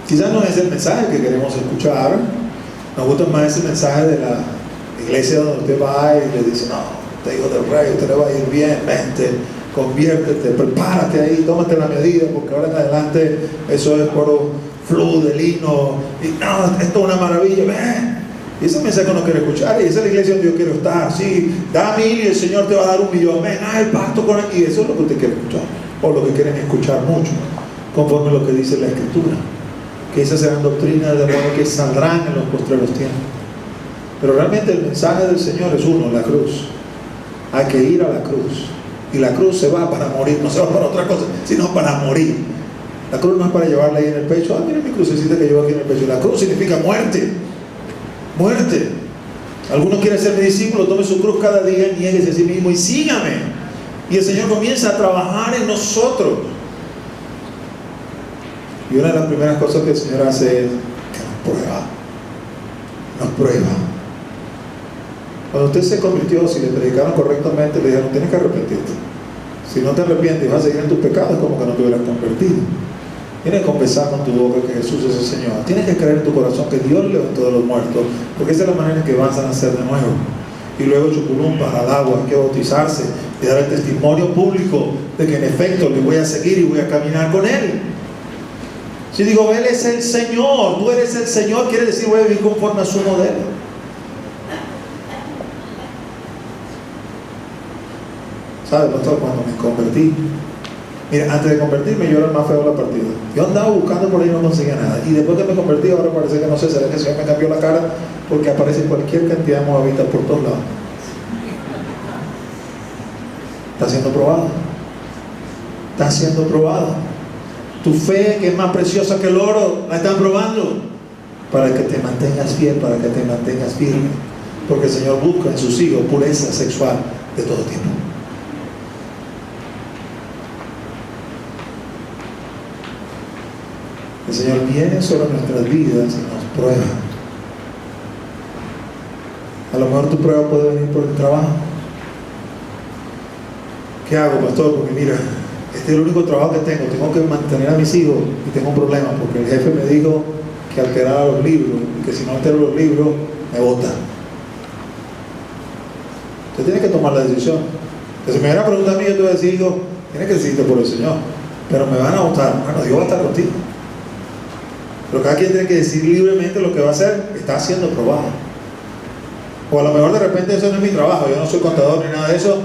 Quizás no es el mensaje que queremos escuchar. Nos gusta más ese mensaje de la iglesia donde usted va y le dice, no, usted hijo del rey, usted le va a ir bien, vente, conviértete, prepárate ahí, tómate la medida, porque ahora en adelante eso es puro flu de lino, y no, esto es una maravilla, ven. Y ese mensaje no quiere escuchar, y esa es la iglesia donde yo quiero estar. Sí, da 1000 y el Señor te va a dar 1.000.000, ven, el pacto con él. Y eso es lo que usted quiere escuchar, o lo que quieren escuchar mucho, conforme a lo que dice la Escritura, que esas serán doctrinas de modo que saldrán en los postreros tiempos. Pero realmente el mensaje del Señor es uno: la cruz. Hay que ir a la cruz, y la cruz se va para morir, no se va para otra cosa, sino para morir. La cruz no es para llevarla ahí en el pecho. Mira mi crucecita que llevo aquí en el pecho. La cruz significa muerte. Muerte. Alguno quiere ser mi discípulo, tome su cruz cada día, niéguese a sí mismo y sígame. Y el Señor comienza a trabajar en nosotros. Y una de las primeras cosas que el Señor hace es que nos prueba. Nos prueba. Cuando usted se convirtió, si le predicaron correctamente, le dijeron, tienes que arrepentirte. Si no te arrepientes y vas a seguir en tus pecados, es como que no te hubieras convertido. Tienes que confesar con tu boca que Jesús es el Señor. Tienes que creer en tu corazón que Dios le levantó de los muertos, porque esa es la manera en que vas a nacer de nuevo. Y luego chupulumpas al agua, hay que bautizarse y dar el testimonio público de que en efecto le voy a seguir y voy a caminar con Él. Si digo, Él es el Señor, tú eres el Señor, quiere decir voy a vivir conforme a su modelo. ¿Sabe, pastor? Cuando me convertí, mira, antes de convertirme yo era el más feo de la partida. Yo andaba buscando por ahí y no conseguía nada. Y después que me convertí, ahora parece que no sé, será que el Señor me cambió la cara, porque aparece cualquier cantidad de moabitas por todos lados. Está siendo probado. Está siendo probado. Tu fe, que es más preciosa que el oro, la están probando para que te mantengas fiel, para que te mantengas firme, porque el Señor busca en sus hijos pureza sexual de todo tipo. El Señor viene sobre nuestras vidas y nos prueba. A lo mejor tu prueba puede venir por el trabajo. ¿Qué hago, pastor? Porque mira, este es el único trabajo que tengo. Tengo que mantener a mis hijos y tengo un problema porque el jefe me dijo que alterara los libros y que si no altero los libros me botan. Usted tiene que tomar la decisión. Que si me viera a preguntar a mí, yo te voy a decir, hijo, tienes que decidirte por el Señor, pero me van a votar. Bueno, Dios va a estar contigo. Pero cada quien tiene que decidir libremente lo que va a hacer. Está siendo probado. O a lo mejor de repente eso no es mi trabajo, yo no soy contador ni nada de eso.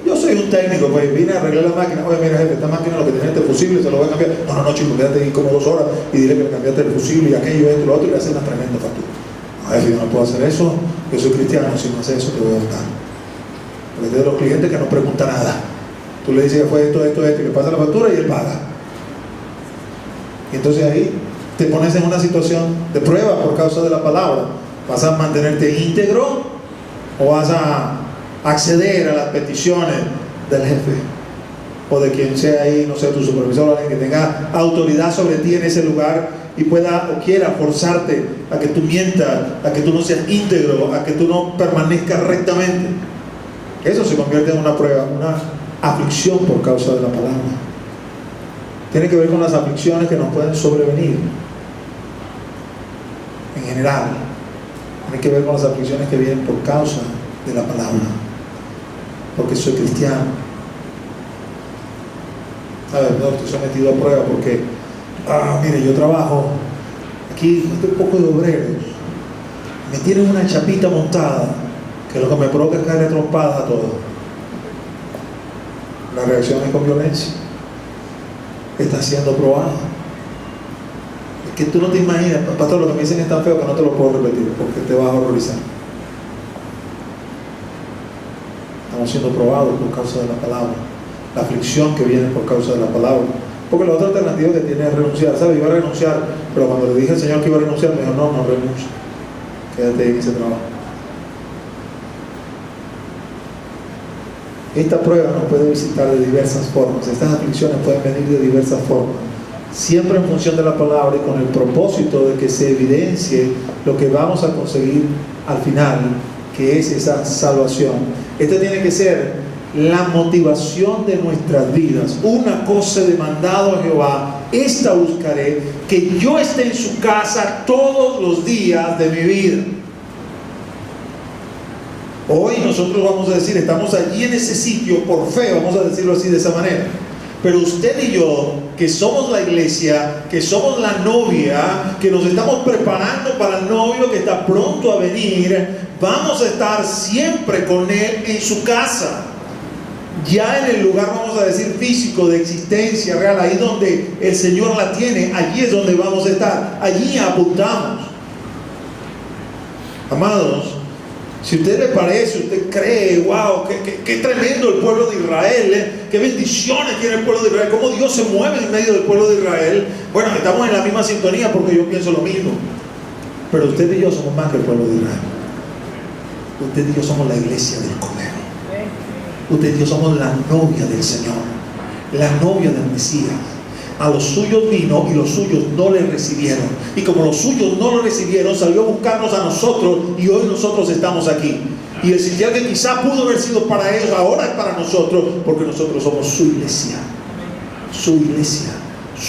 yo soy un técnico, pues vine a arreglar la máquina. Oye, mira, jefe, esta máquina lo que tiene este fusible, se lo voy a cambiar. No, chico, quédate ahí como 2 horas y dile que le cambiaste el fusible y aquello, esto, lo otro, y le hace una tremenda factura. A ver, si yo no puedo hacer eso, yo soy cristiano, si no hace eso te voy a votar. Porque es de los clientes que no pregunta nada. Tú le dices que fue esto, y le pasa la factura y él paga. Y entonces ahí te pones en una situación de prueba por causa de la palabra. ¿Vas a mantenerte íntegro o vas a acceder a las peticiones del jefe o de quien sea ahí, no sé, tu supervisor o alguien que tenga autoridad sobre ti en ese lugar y pueda o quiera forzarte a que tú mientas, a que tú no seas íntegro, a que tú no permanezcas rectamente? Eso se convierte en una prueba, una aflicción por causa de la palabra. Tiene que ver con las aflicciones que nos pueden sobrevenir en general. Tiene que ver con las aflicciones que vienen por causa de la palabra, porque soy cristiano. A ver, no, estoy sometido a prueba porque mire, yo trabajo aquí, estoy un poco de obreros, me tienen una chapita montada que lo que me provoca es caer trompadas a todos. La reacción es con violencia. Está siendo probado. Es que tú no te imaginas, pastor, lo que me dicen es tan feo que no te lo puedo repetir porque te vas a horrorizar. Estamos siendo probados por causa de la palabra, la aflicción que viene por causa de la palabra. Porque la otra alternativa que tiene es renunciar. ¿Sabes? Iba a renunciar, pero cuando le dije al Señor que iba a renunciar, me dijo, no renuncio, quédate en ese trabajo. Esta prueba nos puede visitar de diversas formas. Estas aflicciones pueden venir de diversas formas, siempre en función de la palabra y con el propósito de que se evidencie lo que vamos a conseguir al final, que es esa salvación. Esta tiene que ser la motivación de nuestras vidas. Una cosa he demandado a Jehová, esta buscaré, que yo esté en su casa todos los días de mi vida. Hoy nosotros vamos a decir, estamos allí en ese sitio por fe, vamos a decirlo así de esa manera. Pero usted y yo, que somos la iglesia, que somos la novia, que nos estamos preparando para el novio que está pronto a venir, vamos a estar siempre con él en su casa. Ya en el lugar, vamos a decir, físico, de existencia real, ahí donde el Señor la tiene, allí es donde vamos a estar, allí apuntamos. Amados, si a usted le parece, usted cree, wow, qué tremendo el pueblo de Israel, qué bendiciones tiene el pueblo de Israel, cómo Dios se mueve en medio del pueblo de Israel. Bueno, estamos en la misma sintonía porque yo pienso lo mismo. Pero usted y yo somos más que el pueblo de Israel. Usted y yo somos la iglesia del Cordero. Usted y yo somos la novia del Señor, la novia del Mesías. A los suyos vino y los suyos no le recibieron. Y como los suyos no lo recibieron, salió a buscarnos a nosotros y hoy nosotros estamos aquí. Y el sitio que quizá pudo haber sido para ellos, ahora es para nosotros, porque nosotros somos su iglesia, su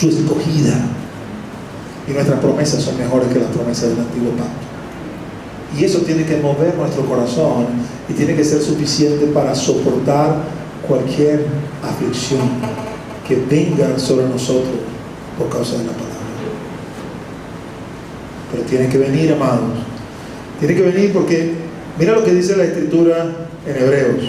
escogida. Y nuestras promesas son mejores que las promesas del antiguo pacto. Y eso tiene que mover nuestro corazón y tiene que ser suficiente para soportar cualquier aflicción que venga sobre nosotros por causa de la palabra. Pero tiene que venir, amados. Tiene que venir porque mira lo que dice la Escritura en Hebreos.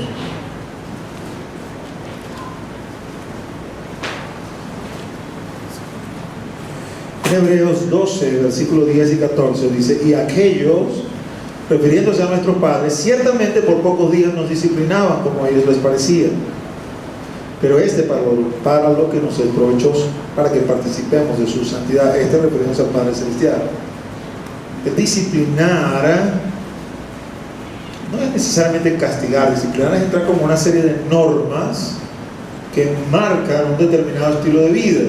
En Hebreos 12, versículos 10 y 14 dice: y aquellos, refiriéndose a nuestros padres, ciertamente por pocos días nos disciplinaban como a ellos les parecía, pero para lo que nos es provechoso, para que participemos de su santidad. Refiriéndose al Padre Celestial. El disciplinar no es necesariamente castigar. Disciplinar es entrar como una serie de normas que marcan un determinado estilo de vida.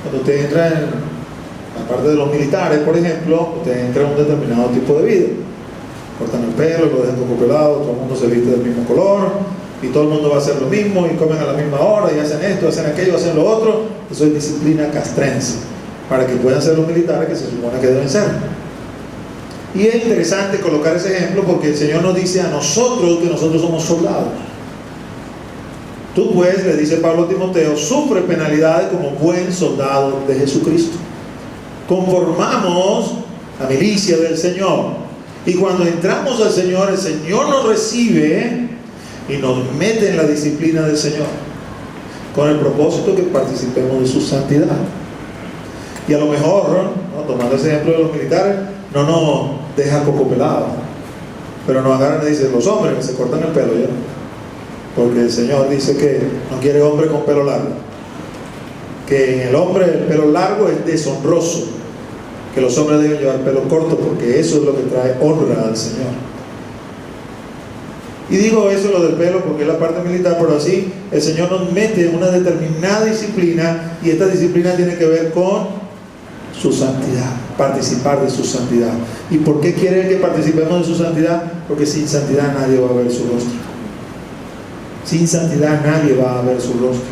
Cuando usted entra en la parte de los militares, por ejemplo, usted entra en un determinado tipo de vida. Cortan el pelo, lo dejan como pelado, todo el mundo se viste del mismo color y todo el mundo va a hacer lo mismo y comen a la misma hora y hacen esto, hacen aquello, hacen lo otro. Eso es disciplina castrense, para que puedan ser los militares que se supone que deben ser. Y es interesante colocar ese ejemplo porque el Señor nos dice a nosotros que nosotros somos soldados. Tú pues, le dice Pablo a Timoteo, sufre penalidades como buen soldado de Jesucristo. Conformamos la milicia del Señor. Y cuando entramos al Señor, el Señor nos recibe y nos mete en la disciplina del Señor con el propósito que participemos de su santidad. Y a lo mejor, ¿no?, tomando ese ejemplo de los militares, no nos deja coco pelado, pero nos agarran y dicen: los hombres que se cortan el pelo ya, porque el Señor dice que no quiere hombre con pelo largo, que en el hombre el pelo largo es deshonroso, que los hombres deben llevar pelo corto, porque eso es lo que trae honra al Señor. Y digo eso, lo del pelo, porque es la parte militar, pero así el Señor nos mete en una determinada disciplina, y esta disciplina tiene que ver con su santidad, participar de su santidad. ¿Y por qué quiere que participemos de su santidad? Porque sin santidad nadie va a ver su rostro. Sin santidad nadie va a ver su rostro.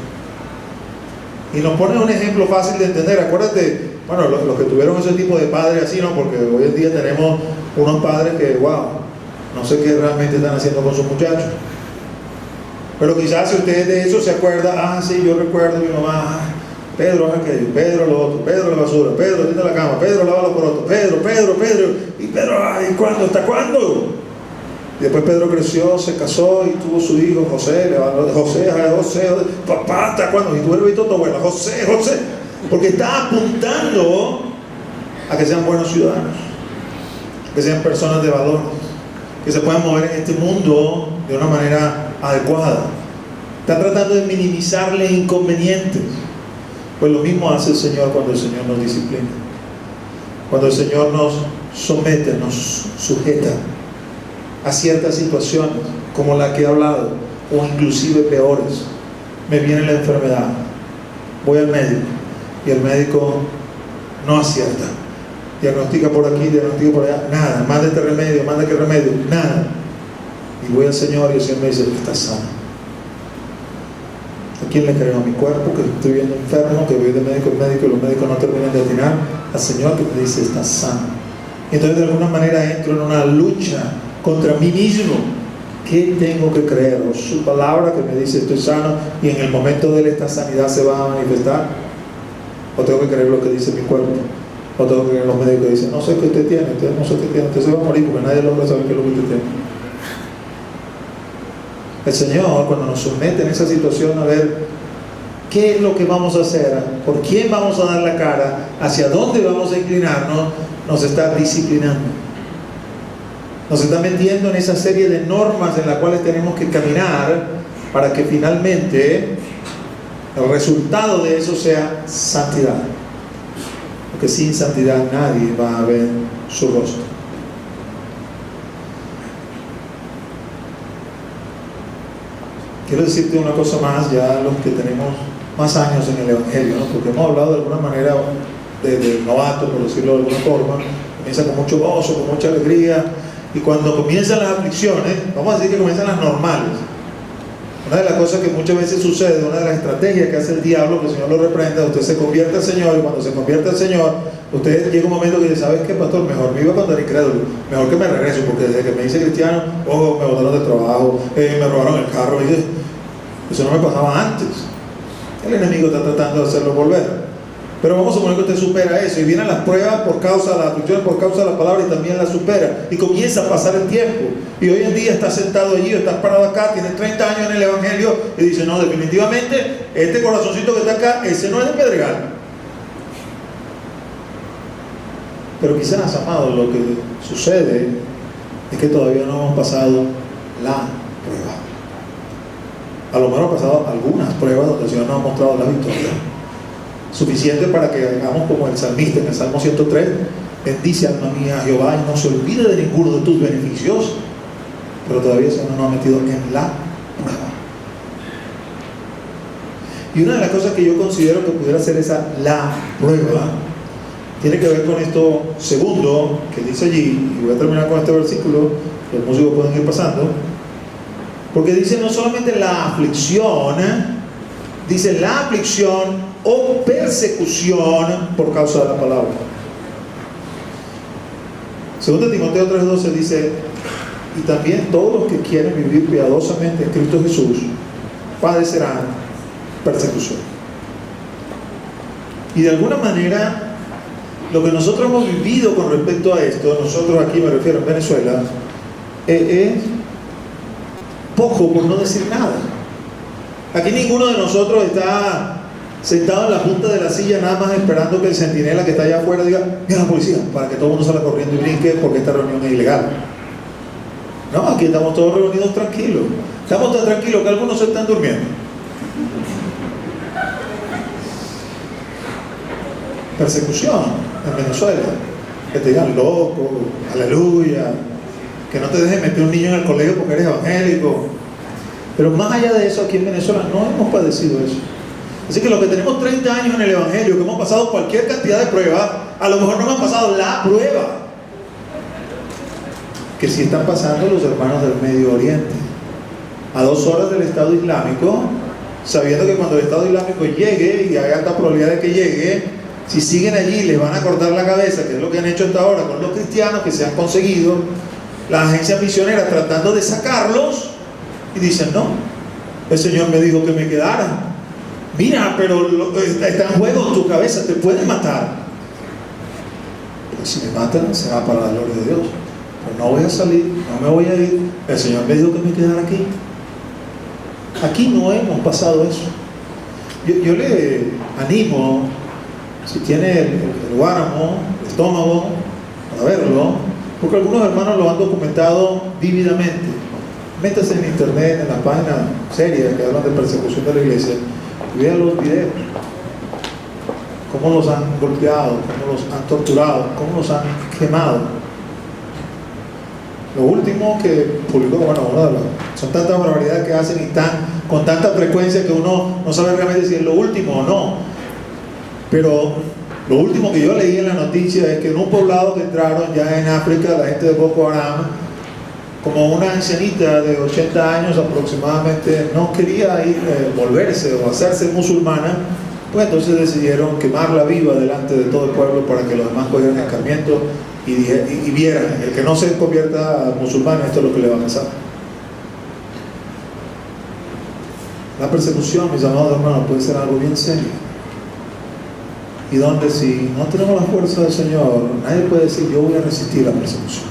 Y nos pone un ejemplo fácil de entender. Acuérdate, bueno, los que tuvieron ese tipo de padres así, ¿no? Porque hoy en día tenemos unos padres que, wow, no sé qué realmente están haciendo con sus muchachos. Pero quizás si usted de eso se acuerda: sí, yo recuerdo mi mamá, Pedro aquello, Pedro lo otro, Pedro la basura, Pedro tiende la cama, Pedro lava los corotos, Pedro, y Pedro, ¿cuándo? ¿Hasta cuándo? Y después Pedro creció, se casó y tuvo su hijo José, José, papá, ¿hasta cuándo? Y tú eres visto tu abuela, José, porque está apuntando a que sean buenos ciudadanos, que sean personas de valor, que se puedan mover en este mundo de una manera adecuada. Está tratando de minimizarle inconvenientes. Pues lo mismo hace el Señor cuando el Señor nos disciplina, cuando el Señor nos somete, nos sujeta a ciertas situaciones como la que he hablado, o inclusive peores. Me viene la enfermedad, voy al médico y el médico no acierta, diagnostica por aquí, diagnostica por allá, nada, mándate remedio, nada. Y voy al Señor y el Señor me dice: estás sano. ¿A quién le creo? ¿A mi cuerpo, que estoy viendo enfermo, que voy de médico en médico y los médicos no terminan de atinar? Al Señor, que me dice: estás sano. Y entonces de alguna manera entro en una lucha contra mí mismo. ¿Qué tengo que creer? ¿O su palabra que me dice estoy sano y en el momento de esta sanidad se va a manifestar? ¿O tengo que creer lo que dice mi cuerpo? ¿O tengo que creer los médicos que dicen: no sé qué usted tiene, usted no sé qué tiene, usted se va a morir porque nadie logra saber qué es lo que usted tiene? El Señor, cuando nos somete en esa situación a ver qué es lo que vamos a hacer, por quién vamos a dar la cara, hacia dónde vamos a inclinarnos, nos está disciplinando. Nos está metiendo en esa serie de normas en las cuales tenemos que caminar para que finalmente el resultado de eso sea santidad. Porque sin santidad nadie va a ver su rostro. Quiero decirte una cosa más, ya los que tenemos más años en el Evangelio, ¿no? Porque hemos hablado de alguna manera de novato, por decirlo de alguna forma. Comienza con mucho gozo, con mucha alegría, y cuando comienzan las aflicciones, vamos a decir que comienzan las normales. Una de las cosas que muchas veces sucede, una de las estrategias que hace el diablo, que el Señor lo reprenda, usted se convierte al Señor, y cuando se convierte al Señor, usted llega un momento que dice: ¿sabes qué, pastor? Mejor viva cuando era incrédulo, mejor que me regreso, porque desde que me hice cristiano, me botaron de trabajo, me robaron el carro, y eso no me pasaba antes. El enemigo está tratando de hacerlo volver. Pero vamos a suponer que usted supera eso, y vienen las pruebas por causa de la aflicción, por causa de la palabra, y también la supera, y comienza a pasar el tiempo, y hoy en día estás sentado allí, o estás parado acá, tienes 30 años en el Evangelio, y dice: no, definitivamente este corazoncito que está acá, ese no es de Pedregal. Pero quizás, amados, lo que sucede es que todavía no hemos pasado la prueba. A lo mejor han pasado algunas pruebas donde el Señor nos ha mostrado la victoria, suficiente para que hagamos como el salmista en el Salmo 103: bendice alma mía a Jehová y no se olvide de ninguno de tus beneficios. Pero todavía el Señor nos ha metido en la prueba. Y una de las cosas que yo considero que pudiera ser la prueba tiene que ver con esto segundo que dice allí, y voy a terminar con este versículo, los músicos pueden ir pasando, porque dice no solamente la aflicción, dice la aflicción o persecución por causa de la palabra. Segundo Timoteo 3:12 dice: y también todos los que quieren vivir piadosamente en Cristo Jesús padecerán persecución. Y de alguna manera lo que nosotros hemos vivido con respecto a esto, nosotros aquí me refiero en Venezuela, es poco, por no decir nada. Aquí ninguno de nosotros está sentado en la punta de la silla nada más esperando que el centinela que está allá afuera diga: mira la policía, para que todo el mundo salga corriendo y brinque porque esta reunión es ilegal. No, aquí estamos todos reunidos tranquilos. Estamos tan tranquilos que algunos se están durmiendo. Persecución en Venezuela, que te digan loco, aleluya, que no te dejen meter un niño en el colegio porque eres evangélico. Pero más allá de eso, aquí en Venezuela no hemos padecido eso. Así que los que tenemos 30 años en el evangelio, que hemos pasado cualquier cantidad de pruebas, a lo mejor no hemos pasado la prueba que sí están pasando los hermanos del Medio Oriente, a 2 horas del Estado Islámico, sabiendo que cuando el Estado Islámico llegue, y hay alta probabilidad de que llegue, si siguen allí les van a cortar la cabeza, que es lo que han hecho hasta ahora con los cristianos que se han conseguido, las agencias misioneras tratando de sacarlos, y dicen: no, el Señor me dijo que me quedara. Mira, pero está en juego tu cabeza, te pueden matar. Pero si me matan, será para la gloria de Dios. Pero no voy a salir, no me voy a ir. El Señor me dijo que me quedara aquí. Aquí no hemos pasado eso. Yo le animo, si tiene el guáramo, el estómago, para verlo, porque algunos hermanos lo han documentado vívidamente. Métase en internet, en las páginas serias que hablan de persecución de la iglesia, y vean los videos, cómo los han golpeado, cómo los han torturado, cómo los han quemado. Lo último que publicó, son tantas barbaridades que hacen y están con tanta frecuencia que uno no sabe realmente si es lo último o no. Pero lo último que yo leí en la noticia es que en un poblado que entraron ya en África, la gente de Boko Haram, como una ancianita de 80 años aproximadamente no quería ir, volverse o hacerse musulmana, pues entonces decidieron quemarla viva delante de todo el pueblo para que los demás cogieran escarmiento y vieran: el que no se convierta musulmán, esto es lo que le va a pasar. La persecución, mis amados hermanos, puede ser algo bien serio, y donde si no tenemos la fuerza del Señor, nadie puede decir: yo voy a resistir la persecución,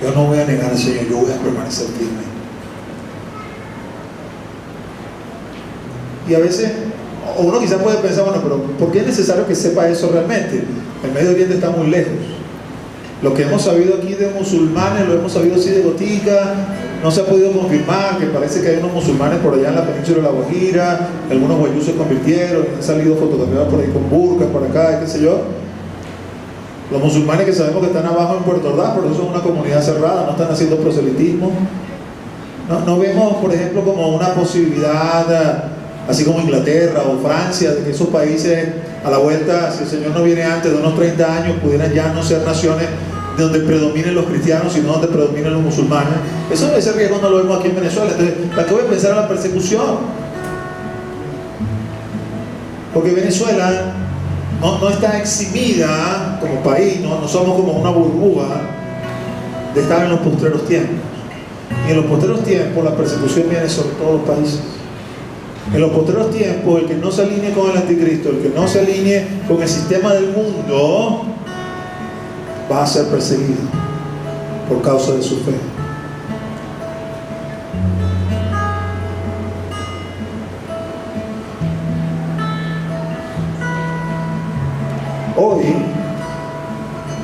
yo no voy a negar al Señor, yo voy a permanecer firme. Y a veces uno quizás puede pensar: bueno, pero ¿por qué es necesario que sepa eso realmente? El Medio Oriente está muy lejos. Lo que hemos sabido aquí de musulmanes, lo hemos sabido así de gotica, no se ha podido confirmar, que parece que hay unos musulmanes por allá en la península de La Guajira, algunos guayús se convirtieron, han salido fotografiados por ahí con burkas, por acá, qué sé yo. Los musulmanes que sabemos que están abajo en Puerto Ordaz, pero eso es una comunidad cerrada, no están haciendo proselitismo. No vemos, por ejemplo, como una posibilidad, así como Inglaterra o Francia, de que esos países a la vuelta, si el Señor no viene antes de unos 30 años, pudieran ya no ser naciones donde predominen los cristianos, sino donde predominen los musulmanes. Ese riesgo no lo vemos aquí en Venezuela. Entonces, ¿para qué voy a pensar en la persecución? Porque Venezuela no está eximida como país, no somos como una burbuja de estar en los postreros tiempos. Y en los postreros tiempos la persecución viene sobre todos los países. En los postreros tiempos, el que no se alinee con el anticristo, el que no se alinee con el sistema del mundo, va a ser perseguido por causa de su fe. Hoy,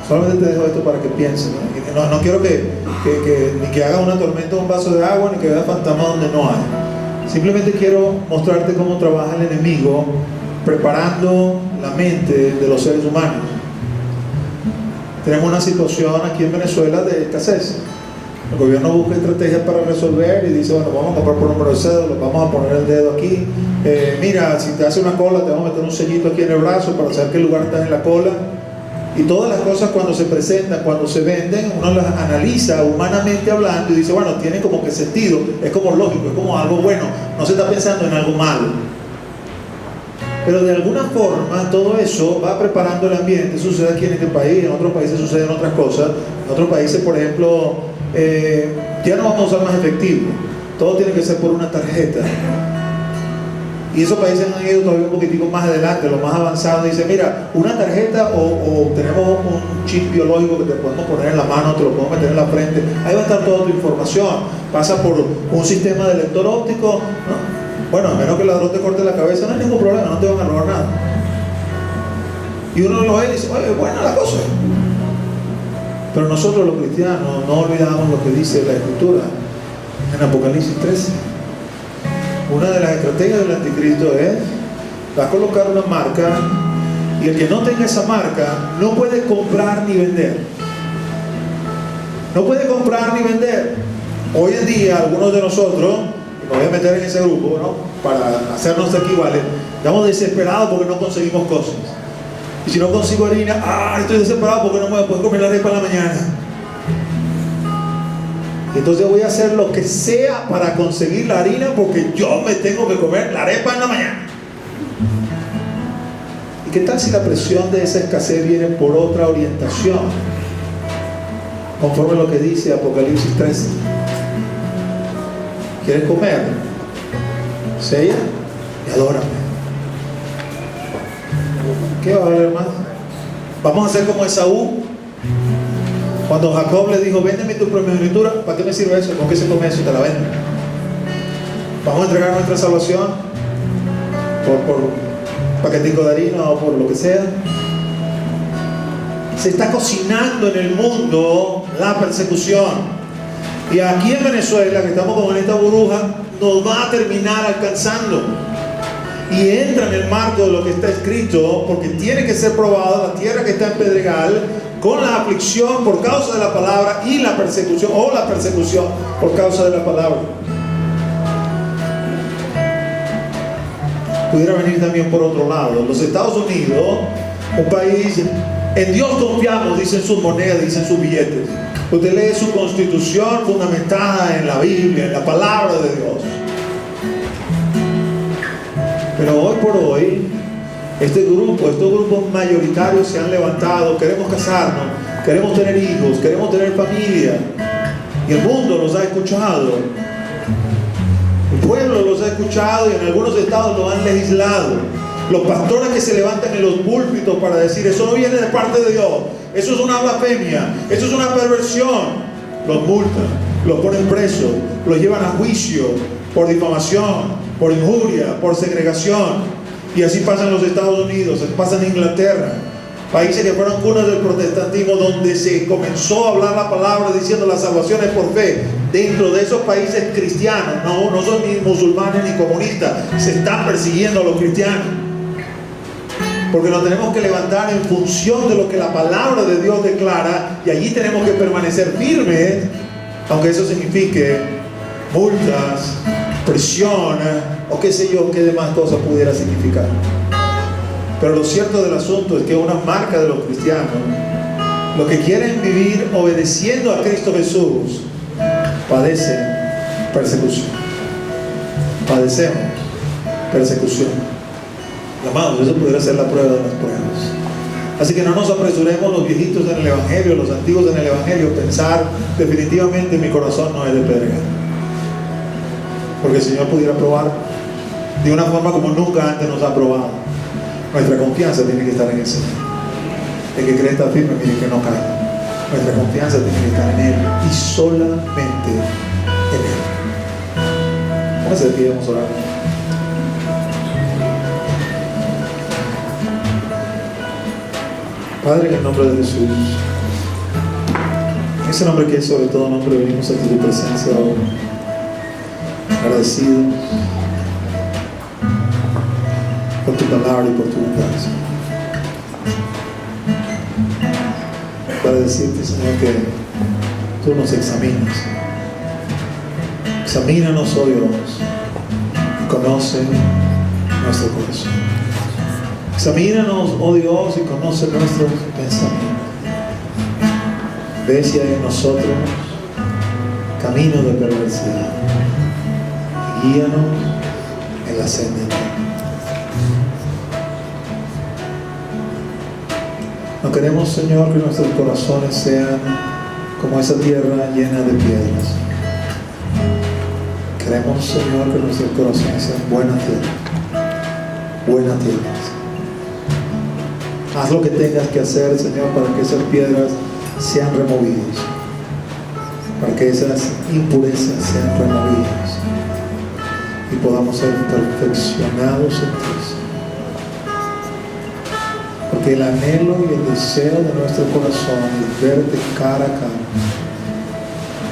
solamente te dejo esto para que pienses, ¿no? No quiero ni que hagas una tormenta en un vaso de agua, ni que veas fantasmas donde no hay. Simplemente quiero mostrarte cómo trabaja el enemigo preparando la mente de los seres humanos. Tenemos una situación aquí en Venezuela de escasez. El gobierno busca estrategias para resolver y dice: bueno, vamos a comprar por número de cédula, vamos a poner el dedo aquí. Mira, si te hace una cola, te vamos a meter un sellito aquí en el brazo para saber qué lugar estás en la cola. Y todas las cosas, cuando se presentan, cuando se venden, uno las analiza humanamente hablando y dice: bueno, tiene como que sentido, es como lógico, es como algo bueno, no se está pensando en algo malo. Pero de alguna forma todo eso va preparando el ambiente. Sucede aquí en este país, en otros países suceden otras cosas. En otros países, por ejemplo, ya no vamos a usar más efectivo, todo tiene que ser por una tarjeta. Y esos países han ido todavía un poquitico más adelante, los más avanzados. Dice, mira, una tarjeta o tenemos un chip biológico que te podemos poner en la mano, te lo podemos meter en la frente. Ahí va a estar toda tu información. Pasa por un sistema de lector óptico, ¿no? Bueno, a menos que el ladrón te corte la cabeza, no hay ningún problema, no te van a robar nada. Y uno lo ve y dice, oye, buena la cosa. Pero nosotros los cristianos no olvidamos lo que dice la Escritura en Apocalipsis 13. Una de las estrategias del anticristo es, va a colocar una marca, y el que no tenga esa marca no puede comprar ni vender. No puede comprar ni vender. Hoy en día algunos de nosotros, y me voy a meter en ese grupo, ¿no?, para hacernos equivales, estamos desesperados porque no conseguimos cosas. Y si no consigo harina, estoy desesperado porque no me puedo comer la arepa en la mañana. Y entonces voy a hacer lo que sea para conseguir la harina porque yo me tengo que comer la arepa en la mañana. ¿Y qué tal si la presión de esa escasez viene por otra orientación? Conforme a lo que dice Apocalipsis 13. ¿Quieres comer? Sella y adórame. ¿Qué va a haber más? Vamos a hacer como Esaú. Cuando Jacob le dijo, véndeme tu primogenitura, ¿para qué me sirve eso? ¿Con qué se come eso? Te la vendo. Vamos a entregar nuestra salvación por un paquetico de harina o por lo que sea. Se está cocinando en el mundo la persecución. Y aquí en Venezuela, que estamos como en esta burbuja, nos va a terminar alcanzando. Y entra en el marco de lo que está escrito, porque tiene que ser probada la tierra que está en pedregal, con la aflicción por causa de la palabra y la persecución, o la persecución por causa de la palabra. Pudiera venir también por otro lado. Los Estados Unidos, un país, en Dios confiamos, dicen sus monedas, dicen sus billetes. Usted lee su constitución fundamentada en la Biblia, en la palabra de Dios. Pero hoy por hoy, estos grupos mayoritarios se han levantado. Queremos casarnos, queremos tener hijos, queremos tener familia. Y el mundo los ha escuchado. El pueblo los ha escuchado y en algunos estados lo han legislado. Los pastores que se levantan en los púlpitos para decir, eso no viene de parte de Dios, eso es una blasfemia, eso es una perversión, los multan, los ponen presos, los llevan a juicio por difamación, por injuria, por segregación. Y así pasa en los Estados Unidos, pasa en Inglaterra, países que fueron cunas del protestantismo, donde se comenzó a hablar la palabra diciendo la salvación es por fe. Dentro de esos países cristianos, no son ni musulmanes ni comunistas, se están persiguiendo a los cristianos, porque nos tenemos que levantar en función de lo que la palabra de Dios declara, y allí tenemos que permanecer firmes, aunque eso signifique multas, prisión, o qué sé yo, qué demás cosas pudiera significar. Pero lo cierto del asunto es que una marca de los cristianos, los que quieren vivir obedeciendo a Cristo Jesús, padecen persecución. Padecemos persecución. Amados, eso pudiera ser la prueba de las pruebas. Así que no nos apresuremos, los viejitos en el Evangelio, los antiguos en el Evangelio, pensar definitivamente mi corazón no es de pedregal. Porque el Señor pudiera probar de una forma como nunca antes nos ha probado. Nuestra confianza tiene que estar en el Señor. El que cree estar firme, mire que no cae. Nuestra confianza tiene que estar en Él y solamente en Él. Vamos a decir, vamos a orar. Padre, en el nombre de Jesús, en ese nombre que es sobre todo nombre, venimos ante tu presencia ahora, agradecidos por tu palabra y por tu bondad, para decirte, Señor, que tú nos examinas. Examínanos, oh Dios, y conoce nuestro corazón. Examínanos, oh Dios, y conoce nuestros pensamientos. Ve si hay en nosotros camino de perversidad. Y guíanos en la senda eterna. No queremos, Señor, que nuestros corazones sean como esa tierra llena de piedras. Queremos, Señor, que nuestros corazones sean buena tierra, buena tierra. Haz lo que tengas que hacer, Señor, para que esas piedras sean removidas, para que esas impurezas sean removidas y podamos ser perfeccionados en ti. Porque el anhelo y el deseo de nuestro corazón es verte cara a cara,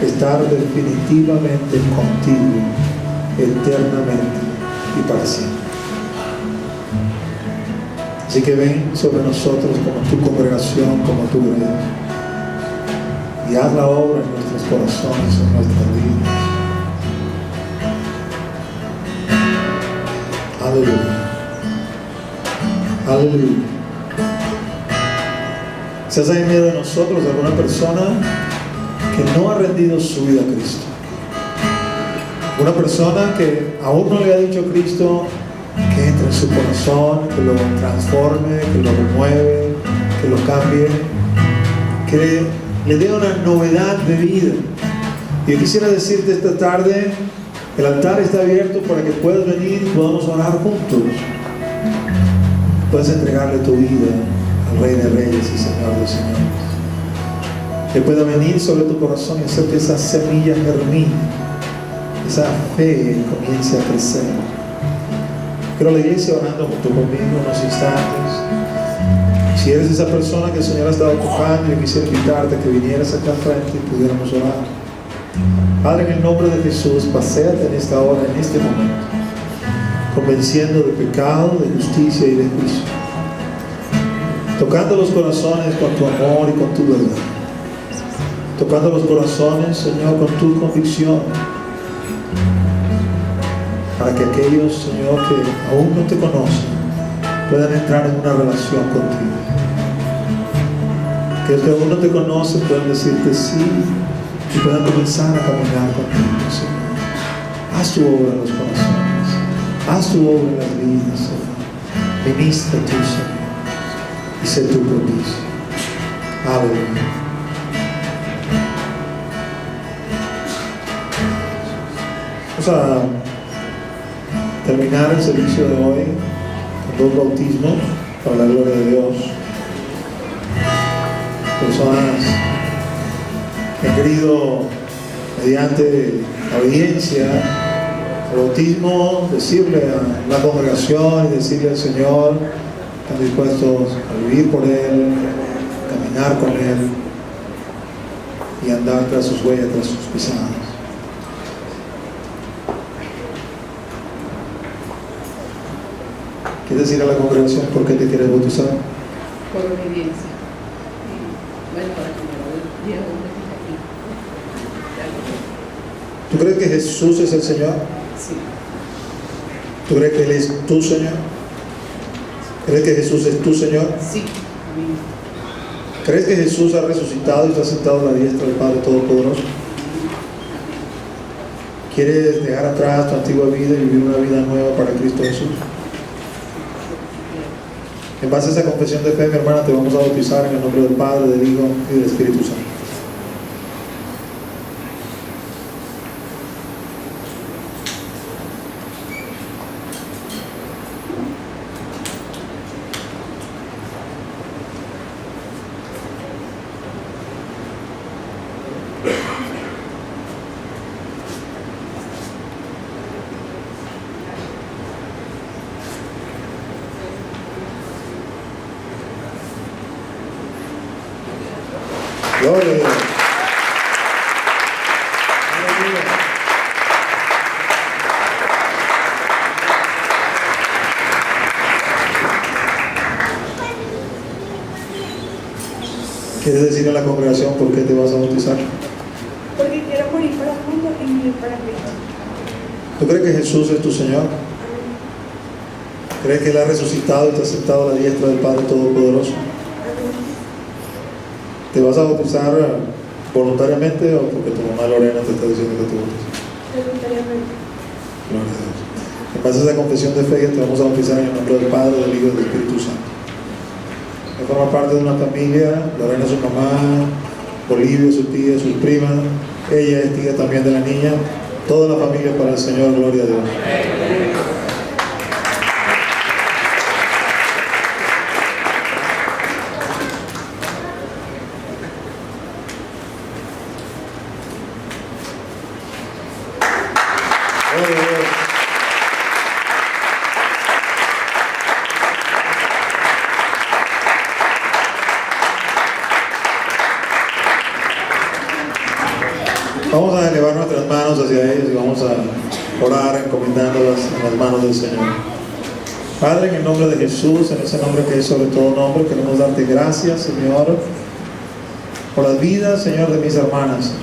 estar definitivamente contigo eternamente y para siempre. Así que ven sobre nosotros como tu congregación, como tu iglesia, y haz la obra en nuestros corazones, en nuestras vidas. Aleluya. Aleluya. Quizás hay en medio de nosotros alguna persona que no ha rendido su vida a Cristo. Una persona que aún no le ha dicho a Cristo que entre en su corazón, que lo transforme, que lo remueve, que lo cambie, que le dé una novedad de vida. Y yo quisiera decirte esta tarde, el altar está abierto para que puedas venir y podamos orar juntos. Puedes entregarle tu vida al Rey de Reyes y Señor de Señores. Que pueda venir sobre tu corazón y hacer que esa semilla germine, esa fe comience a crecer. Quiero la iglesia orando junto conmigo unos instantes. Si eres esa persona que el Señor ha estado tocando, yo quisiera invitarte a que vinieras acá frente y pudiéramos orar. Padre, en el nombre de Jesús, paséate en esta hora, en este momento, convenciendo de pecado, de justicia y de juicio, tocando los corazones con tu amor y con tu verdad, tocando los corazones, Señor, con tu convicción, para que aquellos, Señor, que aún no te conocen puedan entrar en una relación contigo. Que los que aún no te conocen puedan decirte sí y puedan comenzar a caminar contigo, Señor. Haz tu obra en los corazones, haz tu obra en las vidas, Señor. Ministra tú, Señor, y sé tu propicio. Aleluya. Vamos a terminar el servicio de hoy con dos bautismos para la gloria de Dios. Personas que han querido, mediante la obediencia al bautismo, decirle a la congregación y decirle al Señor, están dispuestos a vivir por Él, caminar con Él y andar tras sus huellas, tras sus pisadas. ¿Quieres decir a la congregación por qué te quieres bautizar? Por obediencia. Bueno, para que me lo diga aquí. ¿Tú crees que Jesús es el Señor? Sí. ¿Tú crees que Él es tu Señor? ¿Crees que Jesús es tu Señor? Sí. Amén. ¿Crees que Jesús ha resucitado y está sentado a la diestra del Padre Todopoderoso? ¿Quieres dejar atrás tu antigua vida y vivir una vida nueva para Cristo Jesús? En base a esa confesión de fe, mi hermana, te vamos a bautizar en el nombre del Padre, del Hijo y del Espíritu Santo. Gloria a Dios. Aleluya. ¿Quieres decirle a la congregación por qué te vas a bautizar? Porque quiero morir para el mundo y vivir para Cristo. ¿Tú crees que Jesús es tu Señor? ¿Crees que Él ha resucitado y está sentado a la diestra del Padre Todopoderoso? ¿Te vas a bautizar voluntariamente o porque tu mamá Lorena te está diciendo que te bautices? Voluntariamente. Gloria a Dios. En base a esa confesión de fe, te vamos a bautizar en el nombre del Padre, del Hijo y del Espíritu Santo. Él forma parte de una familia, Lorena es su mamá, Bolivia su tía, sus primas, ella es tía también de la niña, toda la familia para el Señor, gloria a Dios. Gloria a Dios. Vamos a elevar nuestras manos hacia ellos y vamos a orar encomendándolas en las manos del Señor. Padre, en el nombre de Jesús, en ese nombre que es sobre todo nombre, queremos darte gracias, Señor, por las vidas, Señor, de mis hermanas.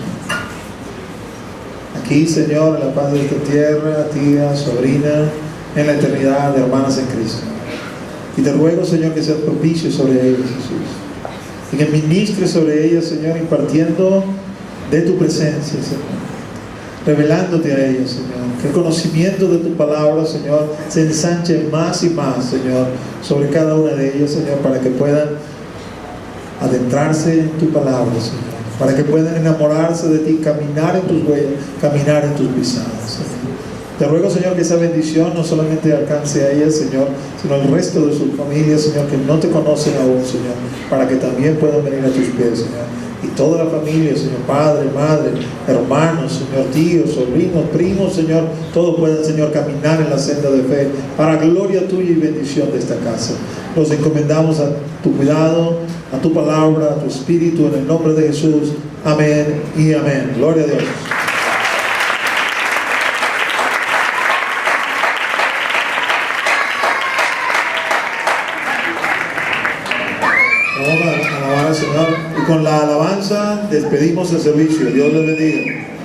Aquí, Señor, en la paz de esta tierra, tía, sobrina, en la eternidad de hermanas en Cristo. Y te ruego, Señor, que seas propicio sobre ellas, Jesús. Y que ministres sobre ellas, Señor, impartiendo de tu presencia, Señor, revelándote a ellos, Señor, que el conocimiento de tu palabra, Señor, se ensanche más y más, Señor, sobre cada una de ellas, Señor, para que puedan adentrarse en tu palabra, Señor, para que puedan enamorarse de ti, caminar en tus huellas, caminar en tus pisadas, Señor. Te ruego, Señor, que esa bendición no solamente alcance a ellas, Señor, sino al resto de sus familias, Señor, que no te conocen aún, Señor, para que también puedan venir a tus pies, Señor. Y toda la familia, Señor, padre, madre, hermanos, Señor, tíos, sobrinos, primos, Señor, todos puedan, Señor, caminar en la senda de fe para gloria tuya y bendición de esta casa. Nos encomendamos a tu cuidado, a tu palabra, a tu espíritu, en el nombre de Jesús. Amén y amén. Gloria a Dios. Vamos a alabar al Señor y con la alabanza despedimos el servicio. Dios les bendiga.